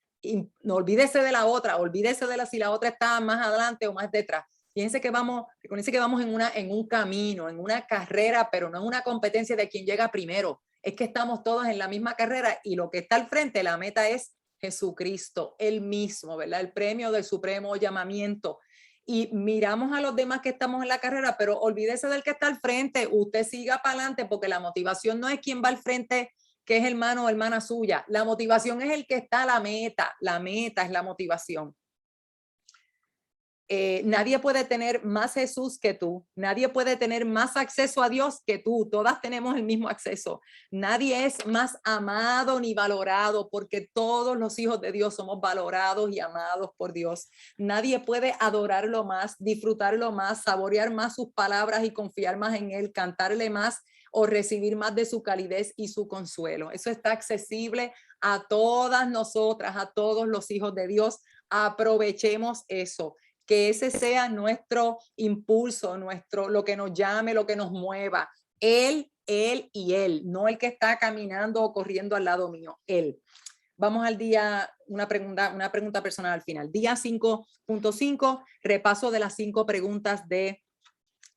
Speaker 1: No olvídese de la otra, olvídese de si la otra está más adelante o más detrás. Fíjense que vamos en un camino, en una carrera, pero no en una competencia de quién llega primero. Es que estamos todos en la misma carrera y lo que está al frente, la meta es Jesucristo, Él mismo, ¿verdad? El premio del supremo llamamiento. Y miramos a los demás que estamos en la carrera, pero olvídese del que está al frente. Usted siga para adelante porque la motivación no es quién va al frente, que es hermano o hermana suya. La motivación es el que está a la meta. La meta es la motivación. Nadie puede tener más Jesús que tú. Nadie puede tener más acceso a Dios que tú. Todas tenemos el mismo acceso. Nadie es más amado ni valorado porque todos los hijos de Dios somos valorados y amados por Dios. Nadie puede adorarlo más, disfrutarlo más, saborear más sus palabras y confiar más en Él, cantarle más o recibir más de su calidez y su consuelo. Eso está accesible a todas nosotras, a todos los hijos de Dios. Aprovechemos eso. Que ese sea nuestro impulso, lo que nos llame, lo que nos mueva. Él y Él, no el que está caminando o corriendo al lado mío, Él. Vamos al día, una pregunta personal al final. Día 5.5, repaso de las 5 preguntas de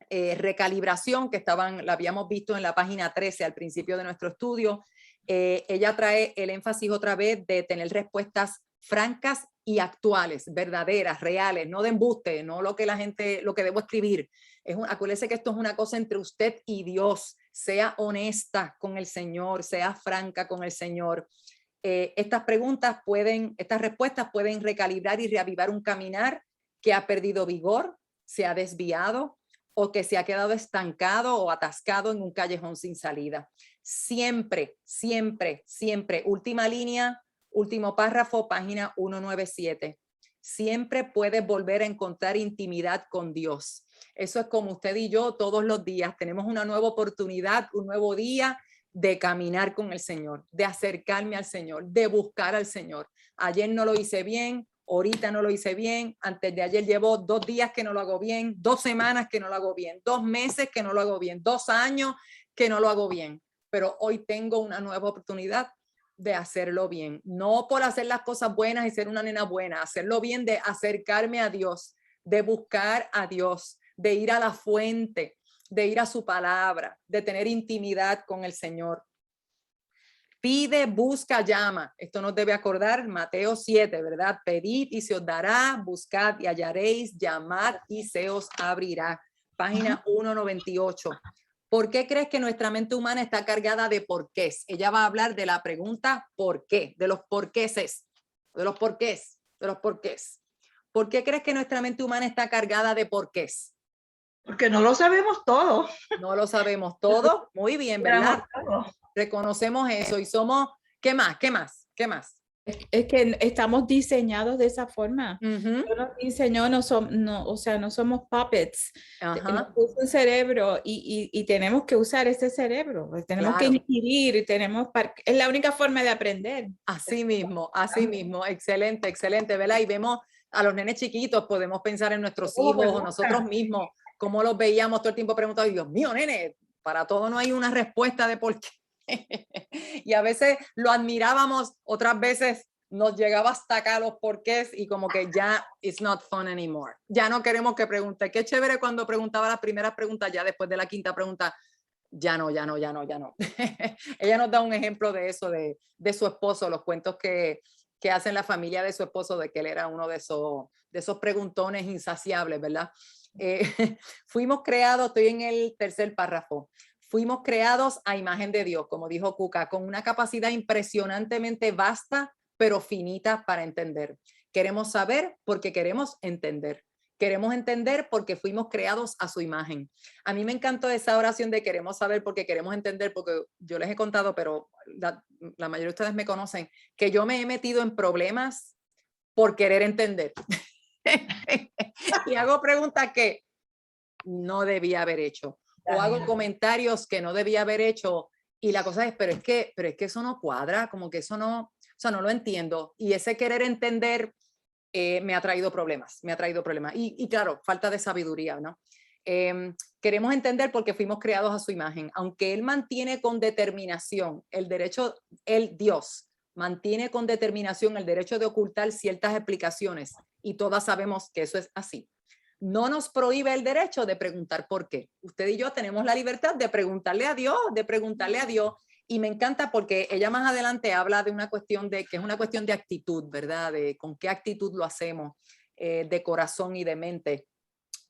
Speaker 1: recalibración que la habíamos visto en la página 13 al principio de nuestro estudio. Ella trae el énfasis otra vez de tener respuestas francas y actuales, verdaderas, reales, no de embuste, no lo que debo escribir. Acuérdese que esto es una cosa entre usted y Dios. Sea honesta con el Señor, sea franca con el Señor. Estas respuestas pueden recalibrar y reavivar un caminar que ha perdido vigor, se ha desviado o que se ha quedado estancado o atascado en un callejón sin salida. Siempre, siempre, siempre, última línea, último párrafo, página 197. Siempre puedes volver a encontrar intimidad con Dios. Eso es como usted y yo todos los días. Tenemos una nueva oportunidad, un nuevo día de caminar con el Señor, de acercarme al Señor, de buscar al Señor. Ayer no lo hice bien, ahorita no lo hice bien, antes de ayer llevo 2 días que no lo hago bien, 2 semanas que no lo hago bien, 2 meses que no lo hago bien, 2 años que no lo hago bien. Pero hoy tengo una nueva oportunidad de hacerlo bien, no por hacer las cosas buenas y ser una nena buena, hacerlo bien, de acercarme a Dios, de buscar a Dios, de ir a la fuente, de ir a su palabra, de tener intimidad con el Señor. Pide, busca, llama. Esto nos debe acordar Mateo 7, ¿verdad? Pedid y se os dará, buscad y hallaréis, llamad y se os abrirá. Página 198. ¿Por qué crees que nuestra mente humana está cargada de porqués? Ella va a hablar de la pregunta ¿por qué? De los porquéses, de los porqués, de los porqués. ¿Por qué crees que nuestra mente humana está cargada de porqués?
Speaker 5: Porque no lo sabemos todo.
Speaker 1: No lo sabemos todo. Muy bien, ¿verdad? Reconocemos eso y somos, ¿qué más? ¿Qué más? ¿Qué más?
Speaker 6: Es que estamos diseñados de esa forma.
Speaker 1: Uh-huh.
Speaker 6: Dios nos diseñó, no somos puppets.
Speaker 1: Ajá.
Speaker 6: Nos puso un cerebro y tenemos que usar ese cerebro. Tenemos
Speaker 1: Claro.
Speaker 6: que inquirir, es la única forma de aprender.
Speaker 1: Así mismo, excelente, excelente, ¿verdad? Y vemos a los nenes chiquitos, podemos pensar en nuestros hijos o nosotros mismos, cómo los veíamos todo el tiempo preguntando, Dios mío, nene, para todo no hay una respuesta de por qué. Y a veces lo admirábamos, otras veces nos llegaba hasta acá los porqués y como que ya it's not fun anymore. Ya no queremos que pregunte. Qué chévere cuando preguntaba las primeras preguntas, ya después de la 5ª pregunta, ya no. Ella nos da un ejemplo de eso, de su esposo, los cuentos que que hace en la familia de su esposo, de que él era uno de esos preguntones insaciables, ¿verdad? Fuimos creados, estoy en el tercer párrafo, fuimos creados a imagen de Dios, como dijo Cuca, con una capacidad impresionantemente vasta, pero finita para entender. Queremos saber porque queremos entender. Queremos entender porque fuimos creados a su imagen. A mí me encantó esa oración de queremos saber porque queremos entender, porque yo les he contado, pero la mayoría de ustedes me conocen, que yo me he metido en problemas por querer entender. Y hago preguntas que no debía haber hecho. O hago comentarios que no debía haber hecho. Y la cosa es, pero es que eso no cuadra, como que eso no, o sea, no lo entiendo. Y ese querer entender me ha traído problemas, Y claro, falta de sabiduría, ¿no? Queremos entender porque fuimos creados a su imagen. Aunque Él mantiene con determinación el derecho, Dios, mantiene con determinación el derecho de ocultar ciertas explicaciones, y todas sabemos que eso es así. No nos prohíbe el derecho de preguntar por qué. Usted y yo tenemos la libertad de preguntarle a Dios, Y me encanta porque ella más adelante habla de una cuestión que es una cuestión de actitud, ¿verdad? De con qué actitud lo hacemos, de corazón y de mente.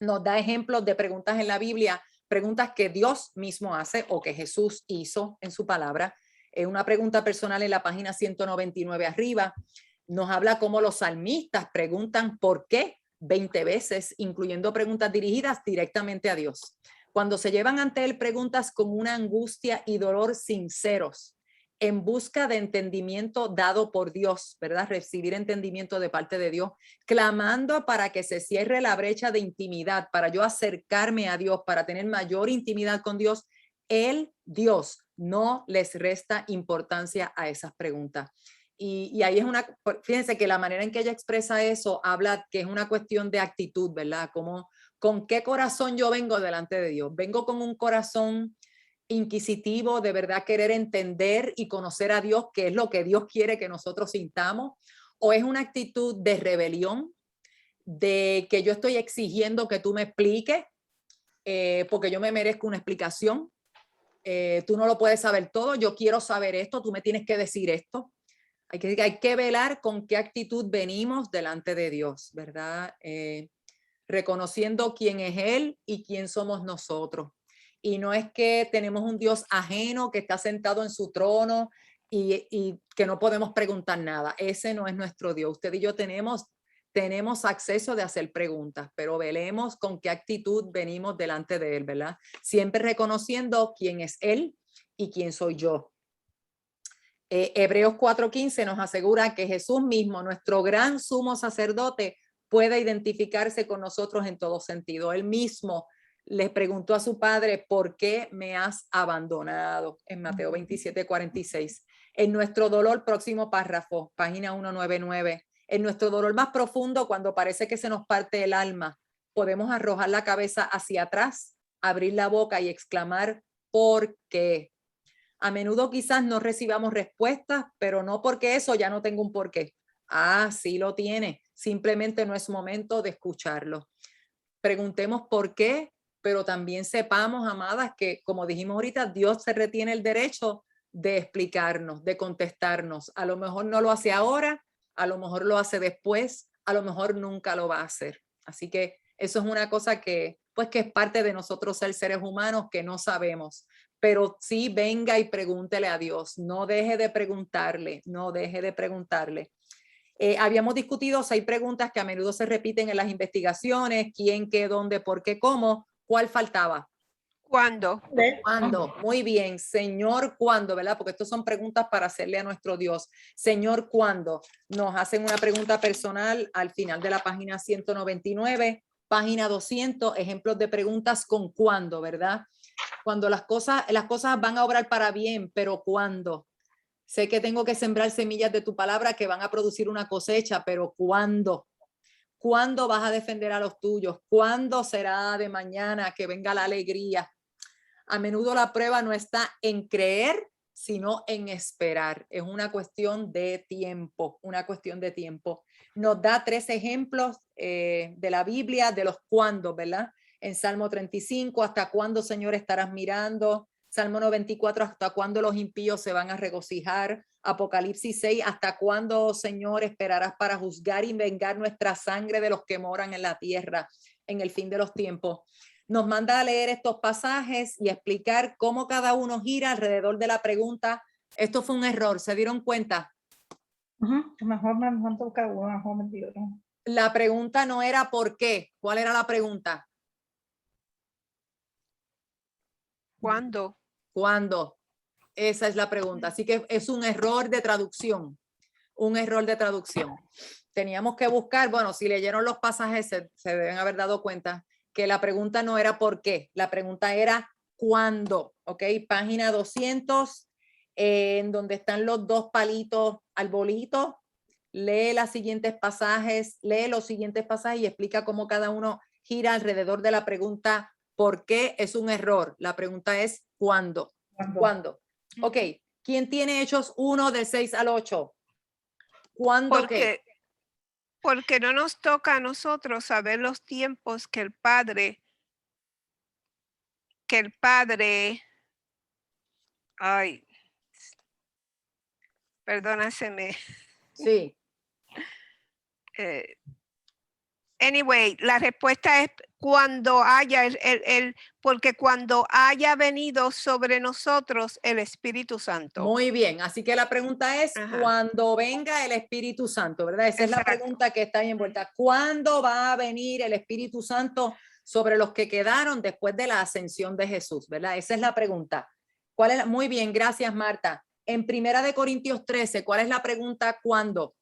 Speaker 1: Nos da ejemplos de preguntas en la Biblia, preguntas que Dios mismo hace o que Jesús hizo en su palabra. Una pregunta personal en la página 199 arriba. Nos habla cómo los salmistas preguntan por qué 20 veces, incluyendo preguntas dirigidas directamente a Dios. Cuando se llevan ante Él preguntas con una angustia y dolor sinceros, en busca de entendimiento dado por Dios, ¿verdad? Recibir entendimiento de parte de Dios, clamando para que se cierre la brecha de intimidad, para yo acercarme a Dios, para tener mayor intimidad con Dios. Dios, no les resta importancia a esas preguntas. Y ahí es fíjense que la manera en que ella expresa eso habla que es una cuestión de actitud, ¿verdad? Como, ¿con qué corazón yo vengo delante de Dios? Vengo con un corazón inquisitivo, de verdad querer entender y conocer a Dios, qué es lo que Dios quiere que nosotros sintamos, o es una actitud de rebelión, de que yo estoy exigiendo que tú me expliques, porque yo me merezco una explicación. Tú no lo puedes saber todo, yo quiero saber esto, tú me tienes que decir esto. Hay que velar con qué actitud venimos delante de Dios, ¿verdad? Reconociendo quién es Él y quién somos nosotros. Y no es que tenemos un Dios ajeno que está sentado en su trono y que no podemos preguntar nada. Ese no es nuestro Dios. Usted y yo tenemos acceso de hacer preguntas, pero velemos con qué actitud venimos delante de Él, ¿verdad? Siempre reconociendo quién es Él y quién soy yo. Hebreos 4:15 nos asegura que Jesús mismo, nuestro gran sumo sacerdote, puede identificarse con nosotros en todo sentido. Él mismo le preguntó a su padre, ¿por qué me has abandonado? En Mateo 27:46. En nuestro dolor, próximo párrafo, página 199. En nuestro dolor más profundo, cuando parece que se nos parte el alma, podemos arrojar la cabeza hacia atrás, abrir la boca y exclamar, ¿por qué? A menudo quizás no recibamos respuestas, pero no porque eso ya no tengo un porqué. Ah, sí lo tiene. Simplemente no es momento de escucharlo. Preguntemos por qué, pero también sepamos, amadas, que como dijimos ahorita, Dios se retiene el derecho de explicarnos, de contestarnos. A lo mejor no lo hace ahora, a lo mejor lo hace después, a lo mejor nunca lo va a hacer. Así que eso es una cosa que es parte de nosotros ser seres humanos que no sabemos. Pero sí venga y pregúntele a Dios, no deje de preguntarle, no deje de preguntarle. Habíamos discutido 6 preguntas que a menudo se repiten en las investigaciones: quién, qué, dónde, por qué, cómo. ¿Cuál faltaba?
Speaker 7: ¿Cuándo?
Speaker 1: ¿Cuándo? Muy bien, Señor, ¿cuándo? ¿Verdad? Porque estas son preguntas para hacerle a nuestro Dios. Señor, ¿cuándo? Nos hacen una pregunta personal al final de la página 199, página 200, ejemplos de preguntas con cuándo, ¿verdad? Cuando las cosas van a obrar para bien, pero ¿cuándo? Sé que tengo que sembrar semillas de tu palabra que van a producir una cosecha, pero ¿cuándo? ¿Cuándo vas a defender a los tuyos? ¿Cuándo será de mañana que venga la alegría? A menudo la prueba no está en creer, sino en esperar. Es una cuestión de tiempo, Nos da 3 ejemplos de la Biblia de los cuándo, ¿verdad? En Salmo 35, ¿hasta cuándo, Señor, estarás mirando? Salmo 94, ¿hasta cuándo los impíos se van a regocijar? Apocalipsis 6, ¿hasta cuándo, oh Señor, esperarás para juzgar y vengar nuestra sangre de los que moran en la tierra en el fin de los tiempos? Nos manda a leer estos pasajes y explicar cómo cada uno gira alrededor de la pregunta. Esto fue un error, ¿se dieron cuenta?
Speaker 5: Mejor me toca uno, mejor me digo, ¿no?
Speaker 1: La pregunta no era ¿por qué? ¿Cuál era la pregunta?
Speaker 7: ¿Cuándo?
Speaker 1: ¿Cuándo? Esa es la pregunta. Así que es un error de traducción. Un error de traducción. Teníamos que buscar, bueno, si leyeron los pasajes se deben haber dado cuenta que la pregunta no era ¿por qué? La pregunta era ¿cuándo? ¿Ok? Página 200, en donde están los dos palitos al bolito. Lee los siguientes pasajes y explica cómo cada uno gira alrededor de la pregunta ¿por qué? Es un error. La pregunta es ¿cuándo? ¿Cuándo? Ok, ¿quién tiene Hechos 1 del 6 al 8? ¿Cuándo qué?
Speaker 7: Porque no nos toca a nosotros saber los tiempos que el Padre, ay, perdónaseme.
Speaker 1: Sí.
Speaker 7: Anyway, la respuesta es cuando haya porque cuando haya venido sobre nosotros el Espíritu Santo.
Speaker 1: Muy bien, así que la pregunta es
Speaker 7: Ajá.
Speaker 1: cuando venga el Espíritu Santo, ¿verdad? Esa es la
Speaker 7: Exacto.
Speaker 1: pregunta que está ahí envuelta. ¿Cuándo va a venir el Espíritu Santo sobre los que quedaron después de la ascensión de Jesús, ¿verdad? Esa es la pregunta. ¿Cuál es Muy bien, gracias Marta. En 1 Corintios 13, ¿cuál es la pregunta? ¿Cuándo?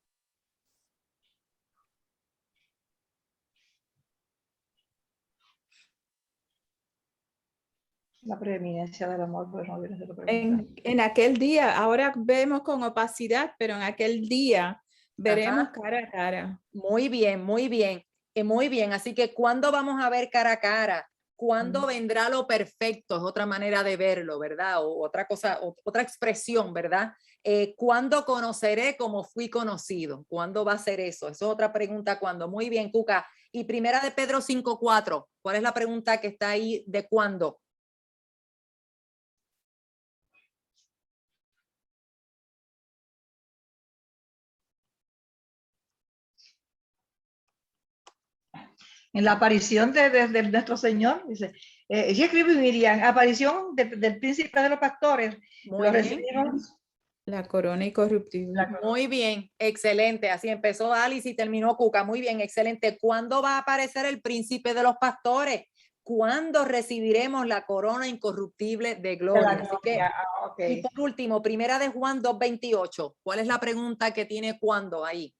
Speaker 5: La preeminencia del amor, pues no viene de la pregunta.
Speaker 6: En aquel día, ahora vemos con opacidad, pero en aquel día veremos cara a cara.
Speaker 1: Muy bien, muy bien. Muy bien, así que ¿cuándo vamos a ver cara a cara? ¿Cuándo vendrá lo perfecto? Es otra manera de verlo, ¿verdad? O otra cosa, otra expresión, ¿verdad? ¿Cuándo conoceré como fui conocido? ¿Cuándo va a ser eso? Esa es otra pregunta. ¿Cuándo? Muy bien, Cuca. Y 1 Pedro 5:4, ¿cuál es la pregunta que está ahí de cuándo?
Speaker 5: En la aparición de nuestro Señor, dice, ella escribe Miriam, aparición del príncipe de los pastores,
Speaker 1: Muy
Speaker 5: lo
Speaker 1: bien.
Speaker 5: recibieron.
Speaker 6: La corona incorruptible.
Speaker 1: Muy bien, excelente. Así empezó Alice y terminó Cuca. Muy bien, excelente. ¿Cuándo va a aparecer el príncipe de los pastores? ¿Cuándo recibiremos la corona incorruptible de gloria? Así que, y por último, 1 Juan 2:28. ¿Cuál es la pregunta que tiene cuándo ahí?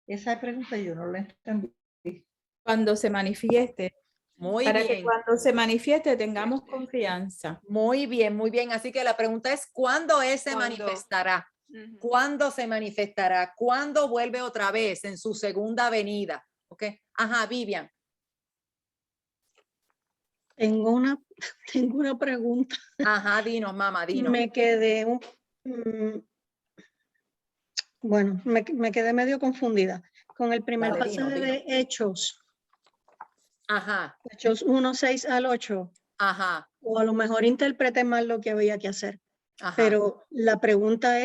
Speaker 5: Esa pregunta yo no la entendí.
Speaker 6: Cuando se manifieste.
Speaker 1: Muy
Speaker 6: Para
Speaker 1: bien.
Speaker 6: que cuando se manifieste tengamos confianza.
Speaker 1: Muy bien, muy bien. Así que la pregunta es, ¿cuándo Él se
Speaker 7: ¿Cuándo?
Speaker 1: manifestará? ¿Cuándo se manifestará? ¿Cuándo vuelve otra vez en su segunda venida? ¿Ok? Ajá, Vivian.
Speaker 3: Tengo una pregunta.
Speaker 1: Ajá, dinos, mamá, dinos.
Speaker 3: Me quedé, bueno, me quedé medio confundida con el primer
Speaker 1: Dale,
Speaker 3: pasaje
Speaker 1: dinos.
Speaker 3: de Hechos.
Speaker 1: Ajá,
Speaker 3: Hechos 1, 6 al 8.
Speaker 1: ajá,
Speaker 3: O a lo mejor interpreté mal lo que había que hacer.
Speaker 1: ajá.
Speaker 3: Pero la pregunta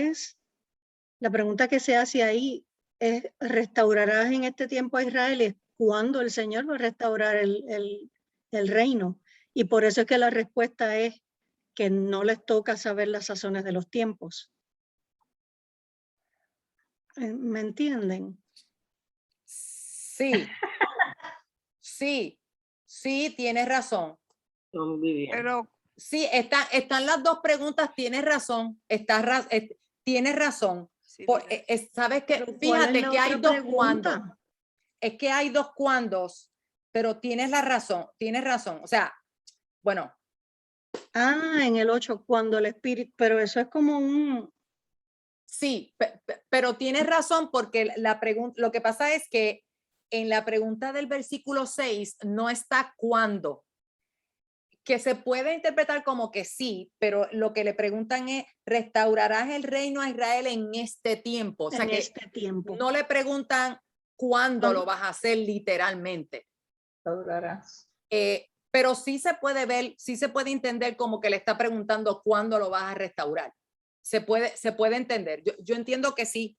Speaker 3: que se hace ahí es, ¿restaurarás en este tiempo a Israel? Es cuándo el Señor va a restaurar el reino. Y por eso es que la respuesta es que no les toca saber las sazones de los tiempos. ¿Me entienden?
Speaker 1: Sí, sí, tienes razón.
Speaker 7: Pero
Speaker 1: Sí, están las dos preguntas, tienes razón, tienes razón.
Speaker 7: sí,
Speaker 1: ¿Sabes qué?
Speaker 3: Pero ¿cuál es
Speaker 1: Fíjate
Speaker 3: la
Speaker 1: que hay
Speaker 3: otra
Speaker 1: dos cuándos.
Speaker 3: pregunta?
Speaker 1: Es que hay dos cuándos, pero tienes razón. O sea, bueno.
Speaker 3: En el 8, cuando el espíritu, pero eso es como un...
Speaker 1: Sí, pero tienes razón porque lo que pasa es que en la pregunta del versículo 6 no está cuándo, que se puede interpretar como que sí, pero lo que le preguntan es, ¿restaurarás el reino a Israel en este tiempo? O sea,
Speaker 3: en
Speaker 1: que
Speaker 3: este tiempo.
Speaker 1: no le preguntan cuándo lo vas a hacer literalmente.
Speaker 5: Restaurarás.
Speaker 1: pero sí se puede ver, sí se puede entender como que le está preguntando cuándo lo vas a restaurar. Se puede entender. Yo entiendo que sí,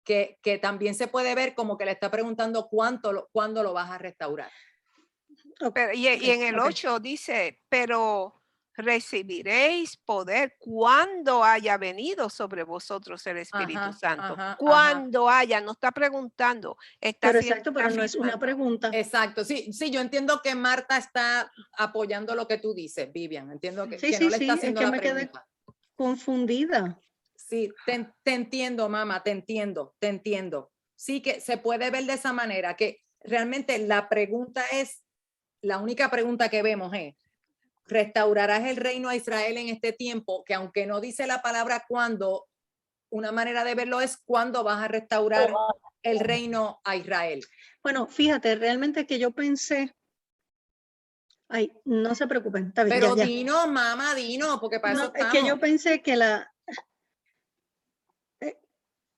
Speaker 1: que también se puede ver como que le está preguntando cuándo lo vas a restaurar.
Speaker 7: Pero, y en el 8 dice, pero recibiréis poder cuando haya venido sobre vosotros el Espíritu Santo. Cuando haya, no está preguntando. Está
Speaker 3: Pero exacto, pero no es una
Speaker 7: afirmando.
Speaker 3: pregunta.
Speaker 1: Exacto, sí, yo entiendo que Marta está apoyando lo que tú dices, Vivian. Entiendo que,
Speaker 3: Sí,
Speaker 1: que no le
Speaker 3: sí,
Speaker 1: está
Speaker 3: es
Speaker 1: haciendo
Speaker 3: que
Speaker 1: la
Speaker 3: me quedé
Speaker 1: pregunta.
Speaker 3: confundida.
Speaker 1: Sí, te entiendo, mamá, te entiendo. Sí que se puede ver de esa manera, que realmente la pregunta es, la única pregunta que vemos es, ¿restaurarás el reino a Israel en este tiempo? Que aunque no dice la palabra cuándo, una manera de verlo es cuándo vas a restaurar el reino a Israel.
Speaker 3: Bueno, fíjate, realmente que yo pensé, ay, no se preocupen, está bien,
Speaker 1: Pero
Speaker 3: ya.
Speaker 1: dinos, mamá, dinos, porque para
Speaker 3: No,
Speaker 1: eso
Speaker 3: es que yo
Speaker 1: estamos.
Speaker 3: pensé que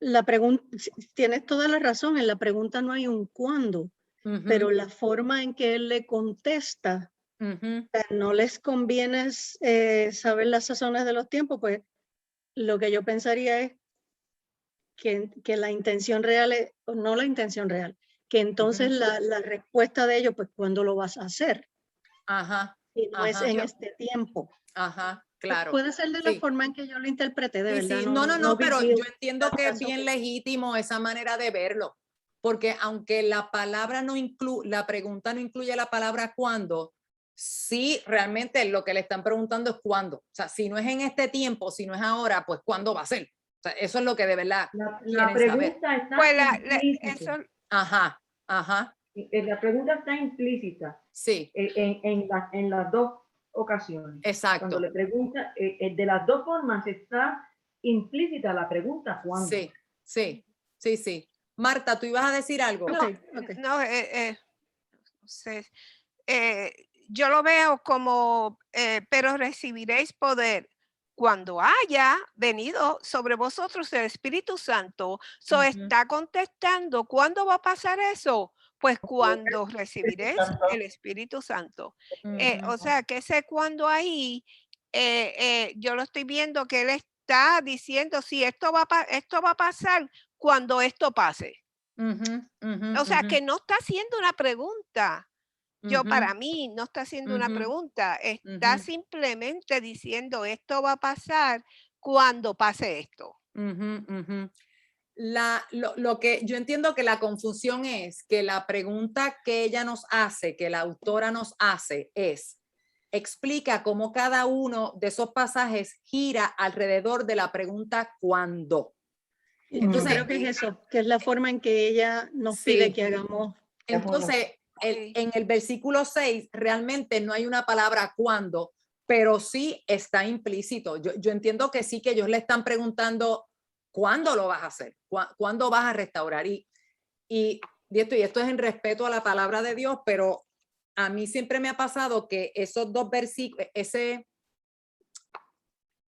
Speaker 3: la pregunta, tienes toda la razón, en la pregunta no hay un cuándo, pero la forma en que él le contesta, no les conviene saber las sazones de los tiempos, pues lo que yo pensaría es que la intención real es, o no la intención real, que entonces la respuesta de ellos, pues, ¿cuándo lo vas a hacer? Y no es en este tiempo.
Speaker 1: Claro.
Speaker 3: Puede ser de la forma en que yo lo interprete, de
Speaker 1: Sí,
Speaker 3: verdad.
Speaker 1: sí. No, pero
Speaker 3: viví
Speaker 1: yo entiendo que es
Speaker 3: caso
Speaker 1: bien legítimo esa manera de verlo, porque aunque la palabra no la pregunta no incluye la palabra cuándo, sí, realmente lo que le están preguntando es cuándo. O sea, si no es en este tiempo, si no es ahora, pues cuándo va a ser. O sea, eso es lo que de verdad
Speaker 2: La
Speaker 1: quieren
Speaker 2: pregunta
Speaker 1: saber.
Speaker 2: está
Speaker 7: Pues
Speaker 2: implícita. La pregunta está implícita
Speaker 1: Sí,
Speaker 2: en las dos ocasiones.
Speaker 1: exacto.
Speaker 2: Cuando le pregunta, de las dos formas está implícita la pregunta ¿cuándo?
Speaker 1: Sí. Marta, ¿tú ibas a decir algo?
Speaker 7: No sé. Yo lo veo como, pero recibiréis poder cuando haya venido sobre vosotros el Espíritu Santo. Está contestando, ¿cuándo va a pasar eso? Pues cuando recibiréis el Espíritu Santo. O sea, que ese cuando ahí, yo lo estoy viendo que él está diciendo, sí, esto va a pasar cuando esto pase. O sea, que no está haciendo una pregunta. Para mí, no está haciendo una pregunta, está simplemente diciendo, esto va a pasar cuando pase esto.
Speaker 1: Lo que yo entiendo que la confusión es que la pregunta que ella nos hace, que la autora nos hace, explica cómo cada uno de esos pasajes gira alrededor de la pregunta ¿cuándo?
Speaker 3: Entonces, creo que es eso, que es la forma en que ella nos pide que hagamos.
Speaker 1: Entonces, en el versículo 6 realmente no hay una palabra cuándo, pero sí está implícito. Yo entiendo que sí, que ellos le están preguntando ¿cuándo lo vas a hacer? ¿Cuándo vas a restaurar? Y esto es en respeto a la palabra de Dios, pero a mí siempre me ha pasado que esos dos versículos,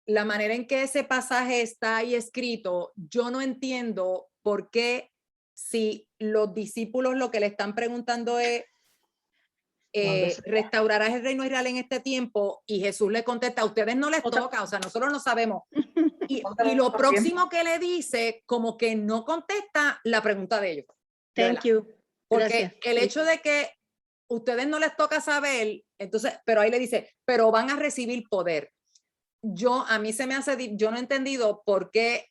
Speaker 1: la manera en que ese pasaje está ahí escrito, yo no entiendo por qué si los discípulos lo que le están preguntando es ¿restaurarás el reino Israel en este tiempo? Y Jesús le contesta, a ustedes no les toca, o sea, nosotros no sabemos. Y lo próximo que le dice, como que no contesta la pregunta de ellos.
Speaker 3: Thank you.
Speaker 1: Porque
Speaker 3: Gracias.
Speaker 1: el hecho de que ustedes no les toca saber, entonces, pero ahí le dice, pero van a recibir poder. A mí se me hace, yo no he entendido por qué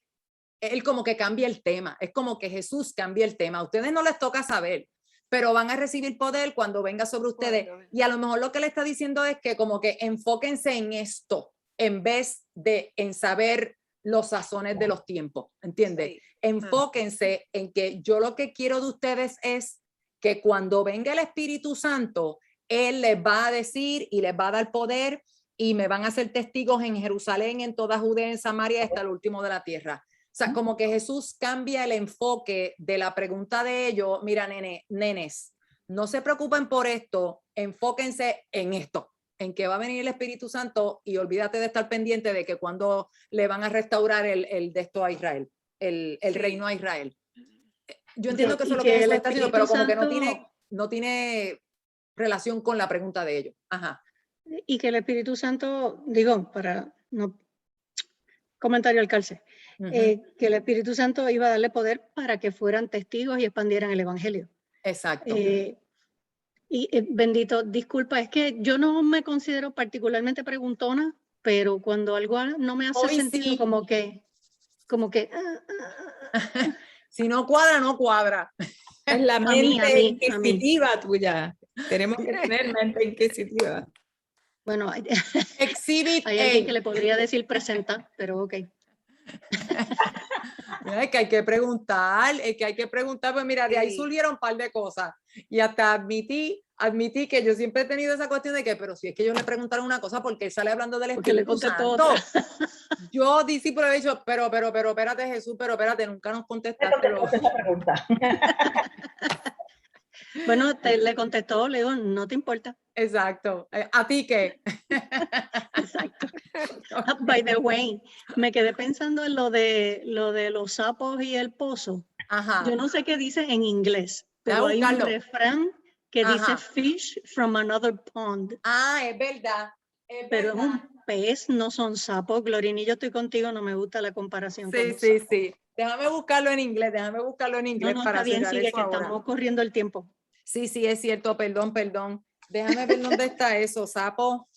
Speaker 1: él como que cambia el tema. Es como que Jesús cambia el tema. A ustedes no les toca saber, pero van a recibir poder cuando venga sobre ustedes. Y a lo mejor lo que le está diciendo es que como que enfóquense en esto en vez de en saber los sazones de los tiempos, ¿entiendes? Enfóquense en que yo lo que quiero de ustedes es que cuando venga el Espíritu Santo, Él les va a decir y les va a dar poder y me van a hacer testigos en Jerusalén, en toda Judea, en Samaria, hasta el último de la tierra. O sea, como que Jesús cambia el enfoque de la pregunta de ellos. Mira, nenes, no se preocupen por esto, enfóquense en esto, en que va a venir el Espíritu Santo y olvídate de estar pendiente de que cuando le van a restaurar el de esto a Israel, el reino a Israel. Yo entiendo que eso es lo que Jesús está haciendo, pero como que no tiene relación con la pregunta de ellos. Ajá.
Speaker 3: Y que el Espíritu Santo, digo, para no comentario al calce,
Speaker 1: Ujú.
Speaker 3: que el Espíritu Santo iba a darle poder para que fueran testigos y expandieran el Evangelio.
Speaker 1: Exacto.
Speaker 3: Bendito, disculpa, es que yo no me considero particularmente preguntona, pero cuando algo no me hace
Speaker 1: Hoy
Speaker 3: sentido,
Speaker 1: sí.
Speaker 3: como que
Speaker 1: Si no cuadra, no cuadra.
Speaker 6: Es la
Speaker 3: mí,
Speaker 6: mente
Speaker 3: a mí.
Speaker 6: inquisitiva tuya. Tenemos que tener mente inquisitiva.
Speaker 3: Bueno, hay
Speaker 1: Exhibit
Speaker 3: alguien que
Speaker 1: A.
Speaker 3: le podría decir presenta, pero ok.
Speaker 1: Es que hay que preguntar, pues mira, de ahí
Speaker 7: Sí.
Speaker 1: surgieron un par de cosas. Y hasta admití que yo siempre he tenido esa cuestión de que, pero si es que ellos le preguntaron una cosa, porque él sale hablando del
Speaker 3: Porque le
Speaker 1: Espíritu
Speaker 3: contestó
Speaker 1: Santo.
Speaker 3: otra.
Speaker 1: Yo, discípulo, he dicho, pero, espérate, Jesús, pero espérate, nunca nos contestaste.
Speaker 2: Esa pregunta.
Speaker 3: Bueno, le contestó, le digo, no te importa.
Speaker 1: Exacto. ¿A ti qué?
Speaker 3: Exacto. By the way, me quedé pensando en lo de los sapos y el pozo.
Speaker 1: Ajá.
Speaker 3: Yo no sé qué dice en inglés, pero
Speaker 1: Voy a
Speaker 3: hay un
Speaker 1: buscarlo.
Speaker 3: refrán que dice
Speaker 1: Ajá.
Speaker 3: fish from another pond,
Speaker 1: Ah, es verdad.
Speaker 3: pero es un pez, no son sapos. Glorini, yo estoy contigo, no me gusta la comparación con
Speaker 1: Sí,
Speaker 3: los
Speaker 1: sí,
Speaker 3: sapos.
Speaker 1: sí. Déjame buscarlo en inglés
Speaker 3: No,
Speaker 1: para
Speaker 3: está bien,
Speaker 1: cerrar
Speaker 3: sigue,
Speaker 1: eso
Speaker 3: que
Speaker 1: ahora.
Speaker 3: estamos corriendo el tiempo.
Speaker 1: Sí, es cierto, perdón. Déjame ver dónde está eso, sapo.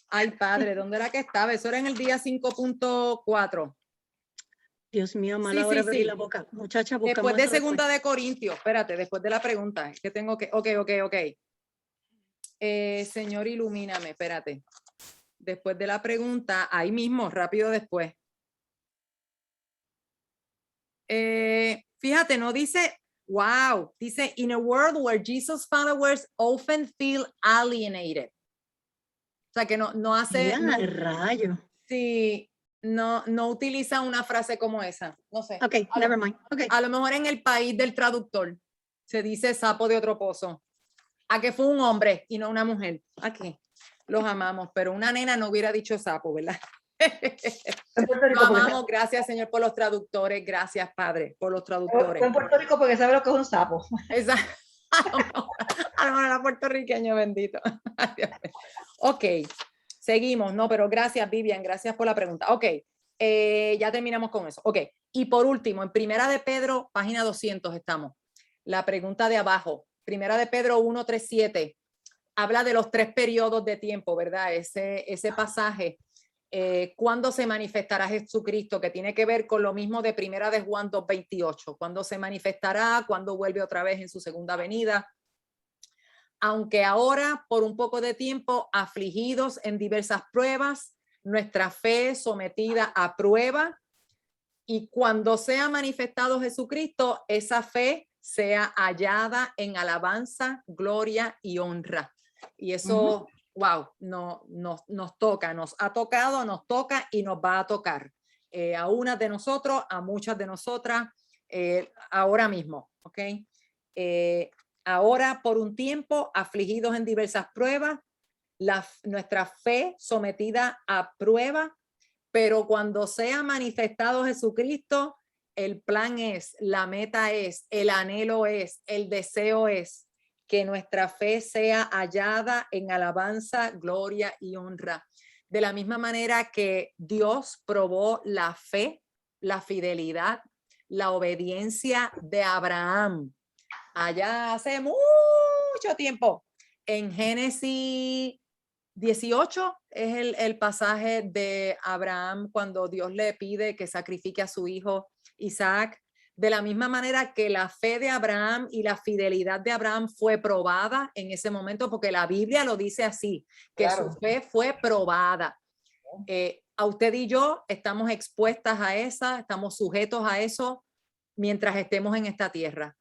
Speaker 1: Ay, padre, ¿dónde era que estaba? Eso era en el día 5.4.
Speaker 3: Dios mío, mala hora abrir la boca. Muchacha, buscamos
Speaker 1: Después de
Speaker 3: eso después.
Speaker 1: segunda de Corintios, espérate, después de la pregunta, que tengo que, ok. Señor, ilumíname, espérate. Después de la pregunta, ahí mismo, rápido después. Fíjate, no dice, wow, dice, in a world where Jesus' followers often feel alienated. O sea, que no hace,
Speaker 3: Ya,
Speaker 1: no,
Speaker 3: rayo.
Speaker 1: sí, no utiliza una frase como esa, no sé.
Speaker 3: Ok, never mind. Okay.
Speaker 1: A lo mejor en el país del traductor se dice sapo de otro pozo. A que fue un hombre y no una mujer. Aquí los amamos, pero una nena no hubiera dicho sapo, ¿verdad?
Speaker 2: En Puerto Rico,
Speaker 1: Lo
Speaker 2: porque
Speaker 1: amamos, gracias Señor por los traductores, gracias Padre por los traductores.
Speaker 2: fue en Puerto Rico porque sabe lo que es un sapo.
Speaker 1: Exacto. A lo mejor era puertorriqueño, bendito. Ok, seguimos, no, pero gracias Vivian, gracias por la pregunta. Ok, ya terminamos con eso. Ok, y por último, en Primera de Pedro, página 200 estamos. La pregunta de abajo, Primera de Pedro 1:3-7, habla de los 3 periodos de tiempo, ¿verdad? Ese pasaje, ¿cuándo se manifestará Jesucristo? Que tiene que ver con lo mismo de Primera de Juan 2:28. ¿Cuándo se manifestará? ¿Cuándo vuelve otra vez en su segunda venida? Aunque ahora, por un poco de tiempo, afligidos en diversas pruebas, nuestra fe sometida a prueba, y cuando sea manifestado Jesucristo, esa fe sea hallada en alabanza, gloria y honra. Y eso, wow, nos toca, nos ha tocado, nos toca y nos va a tocar. A unas de nosotros, a muchas de nosotras, ahora mismo, ¿ok? Ahora, por un tiempo, afligidos en diversas pruebas, nuestra fe sometida a prueba, pero cuando sea manifestado Jesucristo, el plan es, la meta es, el anhelo es, el deseo es que nuestra fe sea hallada en alabanza, gloria y honra. De la misma manera que Dios probó la fe, la fidelidad, la obediencia de Abraham allá hace mucho tiempo. En Génesis 18 es el pasaje de Abraham cuando Dios le pide que sacrifique a su hijo Isaac. De la misma manera que la fe de Abraham y la fidelidad de Abraham fue probada en ese momento, porque la Biblia lo dice así, que
Speaker 2: Claro.
Speaker 1: su fe fue probada. A usted y yo estamos expuestas a esa, estamos sujetos a eso mientras estemos en esta tierra.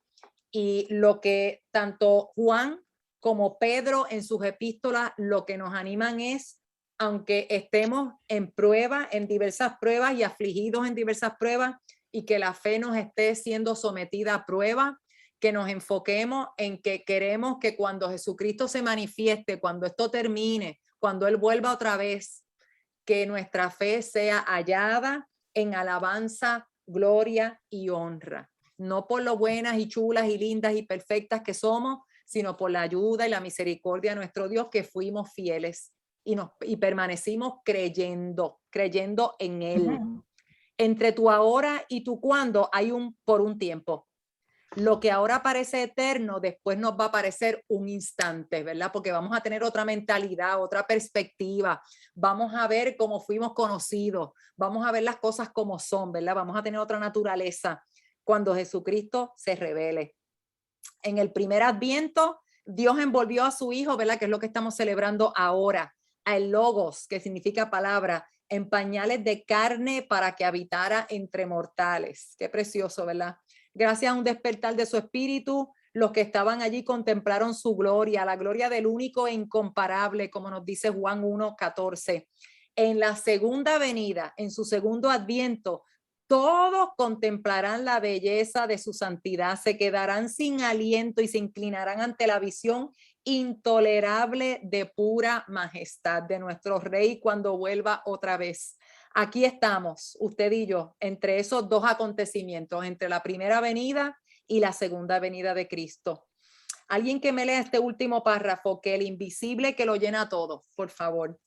Speaker 1: Y lo que tanto Juan como Pedro en sus epístolas lo que nos animan es, aunque estemos en prueba, en diversas pruebas y afligidos en diversas pruebas, y que la fe nos esté siendo sometida a prueba, que nos enfoquemos en que queremos que cuando Jesucristo se manifieste, cuando esto termine, cuando Él vuelva otra vez, que nuestra fe sea hallada en alabanza, gloria y honra. No por lo buenas y chulas y lindas y perfectas que somos, sino por la ayuda y la misericordia de nuestro Dios, que fuimos fieles y permanecimos creyendo en Él.
Speaker 5: Ujú.
Speaker 1: Entre tu ahora y tu cuándo hay por un tiempo. Lo que ahora parece eterno, después nos va a parecer un instante, ¿verdad? Porque vamos a tener otra mentalidad, otra perspectiva. Vamos a ver cómo fuimos conocidos. Vamos a ver las cosas como son, ¿verdad? Vamos a tener otra naturaleza cuando Jesucristo se revele. En el primer adviento, Dios envolvió a su Hijo, ¿verdad? Que es lo que estamos celebrando ahora. A el Logos, que significa palabra, en pañales de carne para que habitara entre mortales. Qué precioso, ¿verdad? Gracias a un despertar de su espíritu, los que estaban allí contemplaron su gloria, la gloria del único e incomparable, como nos dice Juan 1:14. En la segunda venida, en su segundo adviento, todos contemplarán la belleza de su santidad, se quedarán sin aliento y se inclinarán ante la visión intolerable de pura majestad de nuestro Rey cuando vuelva otra vez. Aquí estamos, usted y yo, entre esos dos acontecimientos, entre la primera venida y la segunda venida de Cristo. Alguien que me lea este último párrafo, que el invisible que lo llena todo, por favor.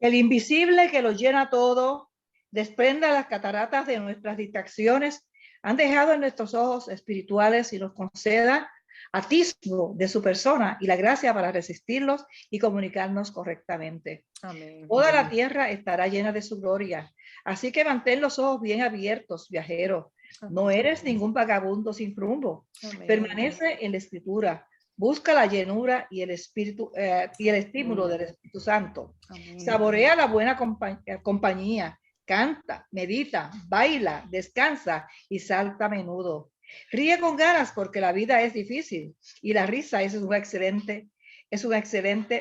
Speaker 5: El invisible que lo llena todo, desprenda las cataratas de nuestras distracciones, han dejado en nuestros ojos espirituales y nos conceda atisbo de su persona y la gracia para resistirlos y comunicarnos correctamente.
Speaker 1: Amén.
Speaker 5: Toda la tierra estará llena de su gloria. Así que mantén los ojos bien abiertos, viajero. No eres ningún vagabundo sin rumbo.
Speaker 1: Amén.
Speaker 5: Permanece en la escritura. Busca la llenura y el espíritu y el estímulo del Espíritu Santo.
Speaker 1: Amén.
Speaker 5: Saborea la buena compañía. Canta, medita, baila, descansa y salta a menudo. Ríe con ganas porque la vida es difícil y la risa es una excelente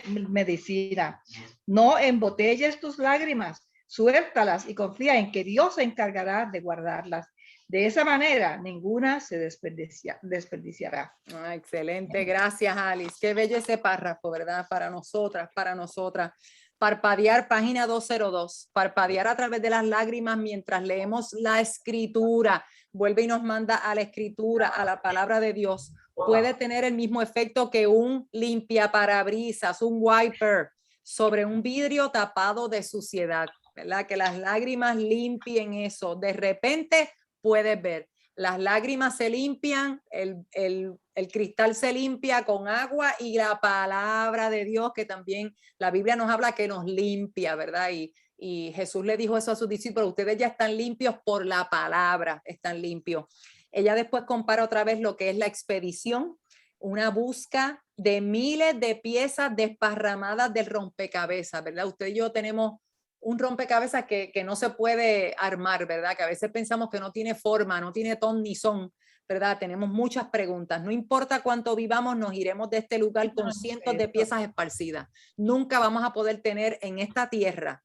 Speaker 5: medicina. No embotelles tus lágrimas, suéltalas y confía en que Dios se encargará de guardarlas. De esa manera, ninguna se desperdiciará.
Speaker 1: Ah, excelente, gracias Alice. Qué bello ese párrafo, ¿verdad? Para nosotras, para nosotras. Parpadear, página 202. Parpadear a través de las lágrimas mientras leemos la escritura. Vuelve y nos manda a la escritura, a la palabra de Dios. Puede tener el mismo efecto que un limpiaparabrisas, un wiper sobre un vidrio tapado de suciedad, ¿verdad? Que las lágrimas limpien eso. De repente puedes ver. Las lágrimas se limpian, el cristal se limpia con agua y la palabra de Dios, que también la Biblia nos habla que nos limpia, ¿verdad? Y Jesús le dijo eso a sus discípulos, ustedes ya están limpios por la palabra, están limpios. Ella después compara otra vez lo que es la expedición, una busca de miles de piezas desparramadas del rompecabezas, ¿verdad? Usted y yo tenemos un rompecabezas que no se puede armar, ¿verdad? Que a veces pensamos que no tiene forma, no tiene ton ni son, ¿verdad? Tenemos muchas preguntas. No importa cuánto vivamos, nos iremos de este lugar con cientos de piezas esparcidas. Nunca vamos a poder tener en esta tierra,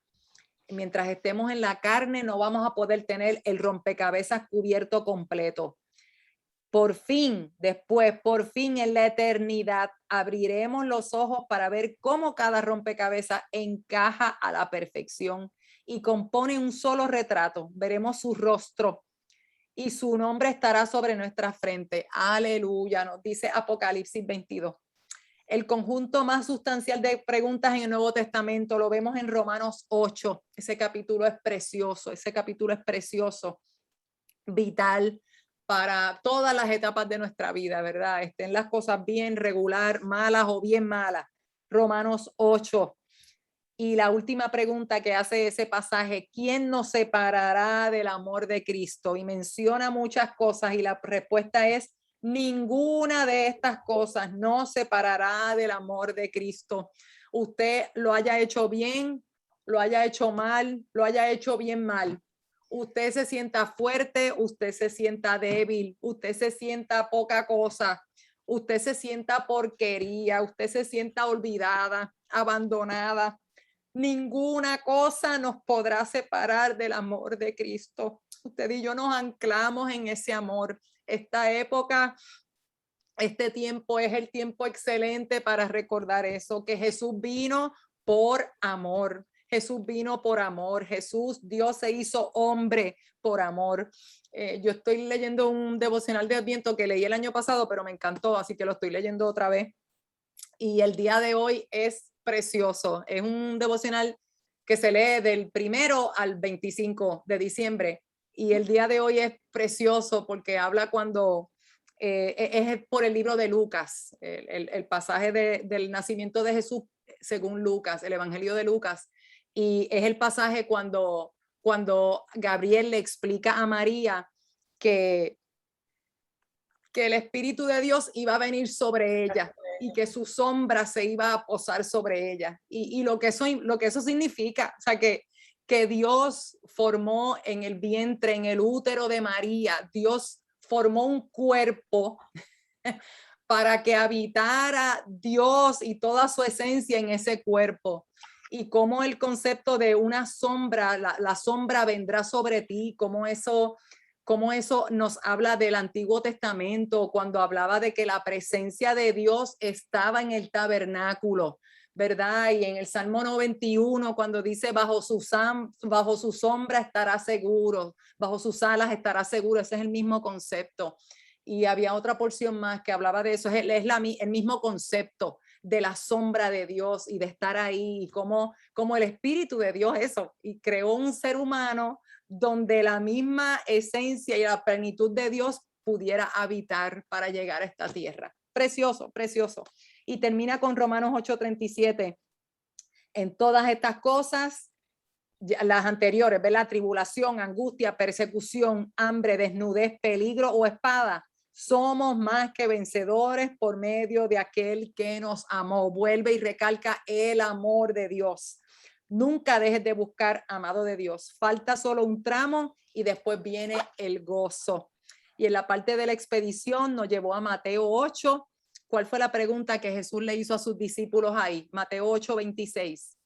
Speaker 1: mientras estemos en la carne, no vamos a poder tener el rompecabezas cubierto completo. Por fin, después, por fin en la eternidad, abriremos los ojos para ver cómo cada rompecabezas encaja a la perfección y compone un solo retrato. Veremos su rostro y su nombre estará sobre nuestra frente. Aleluya, nos dice Apocalipsis 22. El conjunto más sustancial de preguntas en el Nuevo Testamento lo vemos en Romanos 8. Ese capítulo es precioso, vital para todas las etapas de nuestra vida, ¿verdad? Estén las cosas bien, regular, malas o bien malas. Romanos 8. Y la última pregunta que hace ese pasaje, ¿quién nos separará del amor de Cristo? Y menciona muchas cosas y la respuesta es ninguna de estas cosas nos separará del amor de Cristo. Usted lo haya hecho bien, lo haya hecho mal, lo haya hecho bien mal. Usted se sienta fuerte, usted se sienta débil, usted se sienta poca cosa, usted se sienta porquería, usted se sienta olvidada, abandonada. Ninguna cosa nos podrá separar del amor de Cristo. Usted y yo nos anclamos en ese amor. Esta época, este tiempo es el tiempo excelente para recordar eso, que Jesús vino por amor. Jesús vino por amor. Jesús, Dios se hizo hombre por amor. Yo estoy leyendo un devocional de Adviento que leí el año pasado, pero me encantó, así que lo estoy leyendo otra vez. Y el día de hoy es precioso. Es un devocional que se lee del 1 al 25 de diciembre. Y el día de hoy es precioso porque habla cuando es por el libro de Lucas, el pasaje del nacimiento de Jesús según Lucas, el Evangelio de Lucas. Y es el pasaje cuando Gabriel le explica a María que el Espíritu de Dios iba a venir sobre ella y que su sombra se iba a posar sobre ella. Y lo que eso significa, o sea, que Dios formó en el vientre, en el útero de María, Dios formó un cuerpo para que habitara Dios y toda su esencia en ese cuerpo. Y cómo el concepto de una sombra, la sombra vendrá sobre ti, cómo eso nos habla del Antiguo Testamento, cuando hablaba de que la presencia de Dios estaba en el tabernáculo, ¿verdad? Y en el Salmo 91, cuando dice bajo su sombra estará seguro, bajo sus alas estará seguro, ese es el mismo concepto. Y había otra porción más que hablaba de eso, es el mismo concepto de la sombra de Dios y de estar ahí, como el Espíritu de Dios eso, y creó un ser humano donde la misma esencia y la plenitud de Dios pudiera habitar para llegar a esta tierra. Precioso, precioso. Y termina con Romanos 8:37. En todas estas cosas, las anteriores, ¿verdad? Tribulación, angustia, persecución, hambre, desnudez, peligro o espada. Somos más que vencedores por medio de aquel que nos amó. Vuelve y recalca el amor de Dios. Nunca dejes de buscar, amado de Dios. Falta solo un tramo y después viene el gozo. Y en la parte de la expedición nos llevó a Mateo 8. ¿Cuál fue la pregunta que Jesús le hizo a sus discípulos ahí? Mateo 8:26.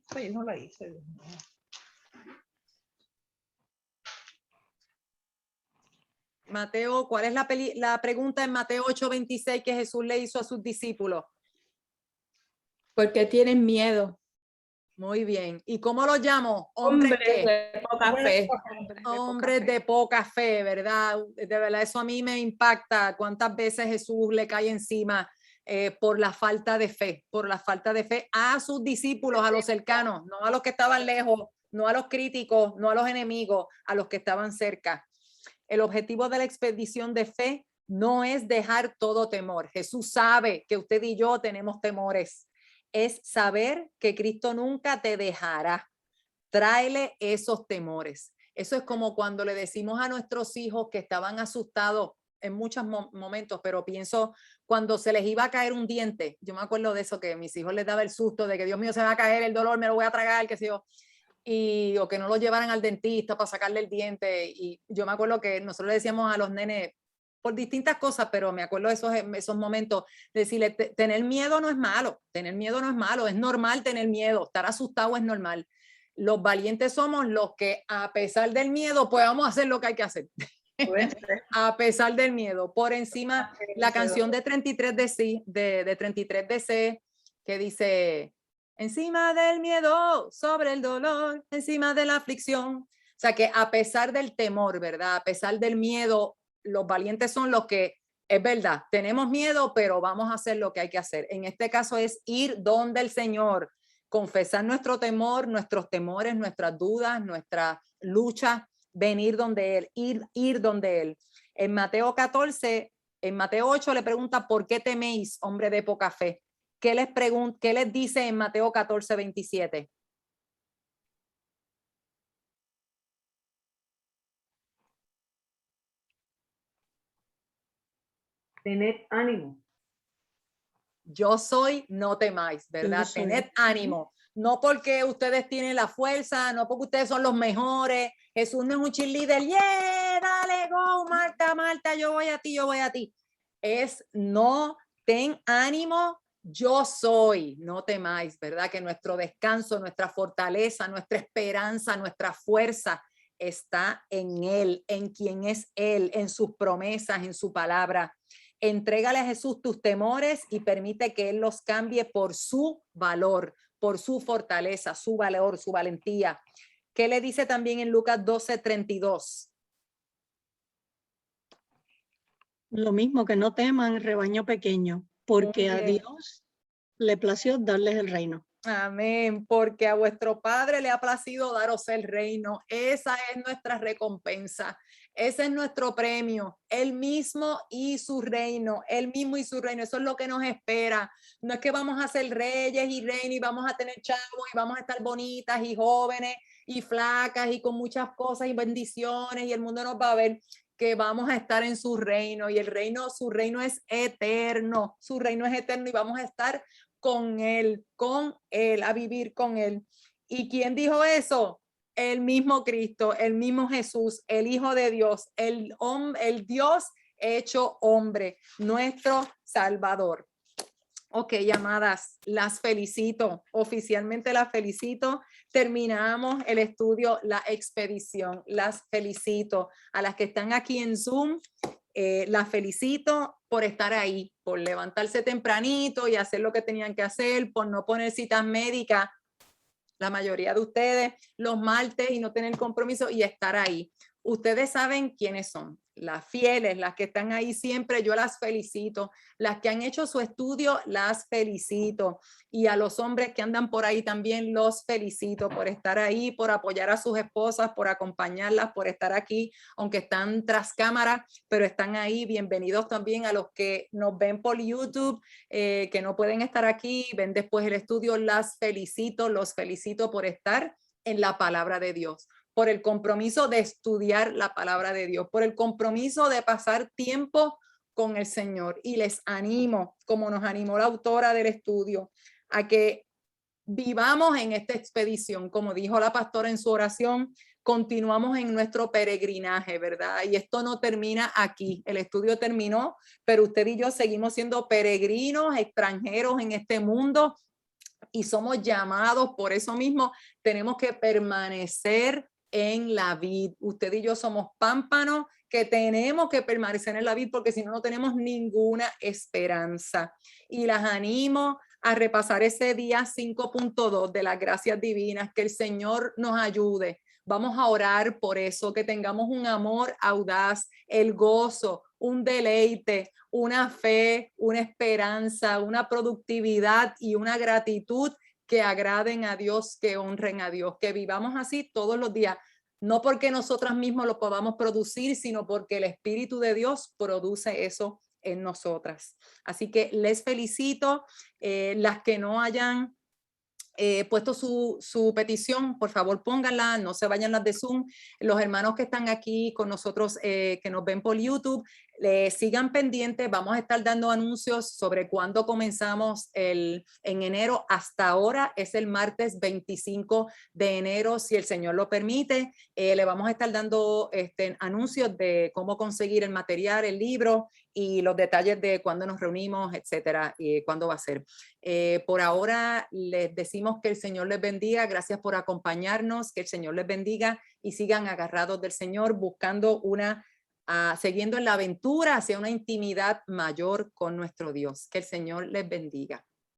Speaker 5: Pues no la hice.
Speaker 1: Mateo, ¿cuál es la pregunta en Mateo 8:26 que Jesús le hizo a sus discípulos?
Speaker 6: Porque tienen miedo.
Speaker 1: Muy bien. ¿Y cómo lo llamo?
Speaker 6: Hombres de poca fe.
Speaker 1: Hombres de poca fe, ¿verdad? De verdad, eso a mí me impacta. ¿Cuántas veces Jesús le cae encima por la falta de fe a sus discípulos, a los cercanos, no a los que estaban lejos, no a los críticos, no a los enemigos, a los que estaban cerca? El objetivo de la expedición de fe no es dejar todo temor. Jesús sabe que usted y yo tenemos temores. Es saber que Cristo nunca te dejará. Tráele esos temores. Eso es como cuando le decimos a nuestros hijos que estaban asustados en muchos momentos, pero pienso cuando se les iba a caer un diente. Yo me acuerdo de eso, que a mis hijos les daba el susto de que Dios mío se va a caer el dolor, me lo voy a tragar, qué sé yo. O que no lo llevaran al dentista para sacarle el diente. Y yo me acuerdo que nosotros le decíamos a los nenes por distintas cosas, pero me acuerdo de esos momentos, de decirle, tener miedo no es malo, es normal tener miedo, estar asustado es normal. Los valientes somos los que a pesar del miedo, pues vamos a hacer lo que hay que hacer. A pesar del miedo, por encima, la canción de 33 de 33 DC, que dice, encima del miedo, sobre el dolor, encima de la aflicción. O sea que a pesar del temor, ¿verdad? A pesar del miedo, los valientes son los que, es verdad, tenemos miedo, pero vamos a hacer lo que hay que hacer. En este caso es ir donde el Señor, confesar nuestro temor, nuestros temores, nuestras dudas, nuestra lucha, venir donde Él, ir donde Él. En Mateo 8 le pregunta, ¿por qué teméis, hombre de poca fe? ¿Qué les dice en Mateo 14:27?
Speaker 2: Tened ánimo.
Speaker 1: Yo soy, no temáis, ¿verdad? Tened ánimo. No porque ustedes tienen la fuerza, no porque ustedes son los mejores. Jesús no es un cheerleader. Yeah, dale, go, Marta, yo voy a ti. Es no, ten ánimo, yo soy, no temáis, ¿verdad? Que nuestro descanso, nuestra fortaleza, nuestra esperanza, nuestra fuerza está en Él, en quien es Él, en sus promesas, en su palabra. Entrégale a Jesús tus temores y permite que Él los cambie por su valor, por su fortaleza, su valor, su valentía. ¿Qué le dice también en Lucas 12:32?
Speaker 3: Lo mismo, que no teman, rebaño pequeño, porque a
Speaker 1: Muy bien.
Speaker 3: Dios le plació darles el reino.
Speaker 1: Amén, porque a vuestro Padre le ha placido daros el reino. Esa es nuestra recompensa. Ese es nuestro premio. Él mismo y su reino. Él mismo y su reino. Eso es lo que nos espera. No es que vamos a ser reyes y reinas y vamos a tener chavos y vamos a estar bonitas y jóvenes y flacas y con muchas cosas y bendiciones y el mundo nos va a ver, que vamos a estar en su reino, y el reino, su reino es eterno. Su reino es eterno y vamos a estar con él, a vivir con él. ¿Y quién dijo eso? El mismo Cristo, el mismo Jesús, el Hijo de Dios, el Dios hecho hombre, nuestro Salvador. Ok, amadas, las felicito, oficialmente las felicito. Terminamos el estudio, la expedición. Las felicito. A las que están aquí en Zoom, las felicito por estar ahí, por levantarse tempranito y hacer lo que tenían que hacer, por no poner citas médicas, la mayoría de ustedes, los martes y no tener compromiso y estar ahí. Ustedes saben quiénes son, las fieles, las que están ahí siempre, yo las felicito. Las que han hecho su estudio, las felicito. Y a los hombres que andan por ahí también los felicito por estar ahí, por apoyar a sus esposas, por acompañarlas, por estar aquí, aunque están tras cámara, pero están ahí. Bienvenidos también a los que nos ven por YouTube, que no pueden estar aquí, ven después el estudio. Las felicito, los felicito por estar en la palabra de Dios, por el compromiso de estudiar la palabra de Dios, por el compromiso de pasar tiempo con el Señor. Y les animo, como nos animó la autora del estudio, a que vivamos en esta expedición. Como dijo la pastora en su oración, continuamos en nuestro peregrinaje, ¿verdad? Y esto no termina aquí. El estudio terminó, pero usted y yo seguimos siendo peregrinos, extranjeros en este mundo, y somos llamados, por eso mismo tenemos que permanecer en la vid. Usted y yo somos pámpanos que tenemos que permanecer en la vid, porque si no, no tenemos ninguna esperanza. Y las animo a repasar ese día 5.2 de las gracias divinas, que el Señor nos ayude. Vamos a orar por eso, que tengamos un amor audaz, el gozo, un deleite, una fe, una esperanza, una productividad y una gratitud que agraden a Dios, que honren a Dios, que vivamos así todos los días, no porque nosotras mismas lo podamos producir, sino porque el Espíritu de Dios produce eso en nosotras. Así que les felicito. Las que no hayan puesto su petición, por favor pónganla, no se vayan las de Zoom. Los hermanos que están aquí con nosotros, que nos ven por YouTube, sigan pendientes. Vamos a estar dando anuncios sobre cuándo comenzamos en enero. Hasta ahora es el martes 25 de enero, si el Señor lo permite. Le vamos a estar dando anuncios de cómo conseguir el material, el libro, y los detalles de cuándo nos reunimos, etcétera, y cuándo va a ser. Por ahora les decimos que el Señor les bendiga. Gracias por acompañarnos, que el Señor les bendiga y sigan agarrados del Señor, buscando siguiendo en la aventura hacia una intimidad mayor con nuestro Dios. Que el Señor les bendiga.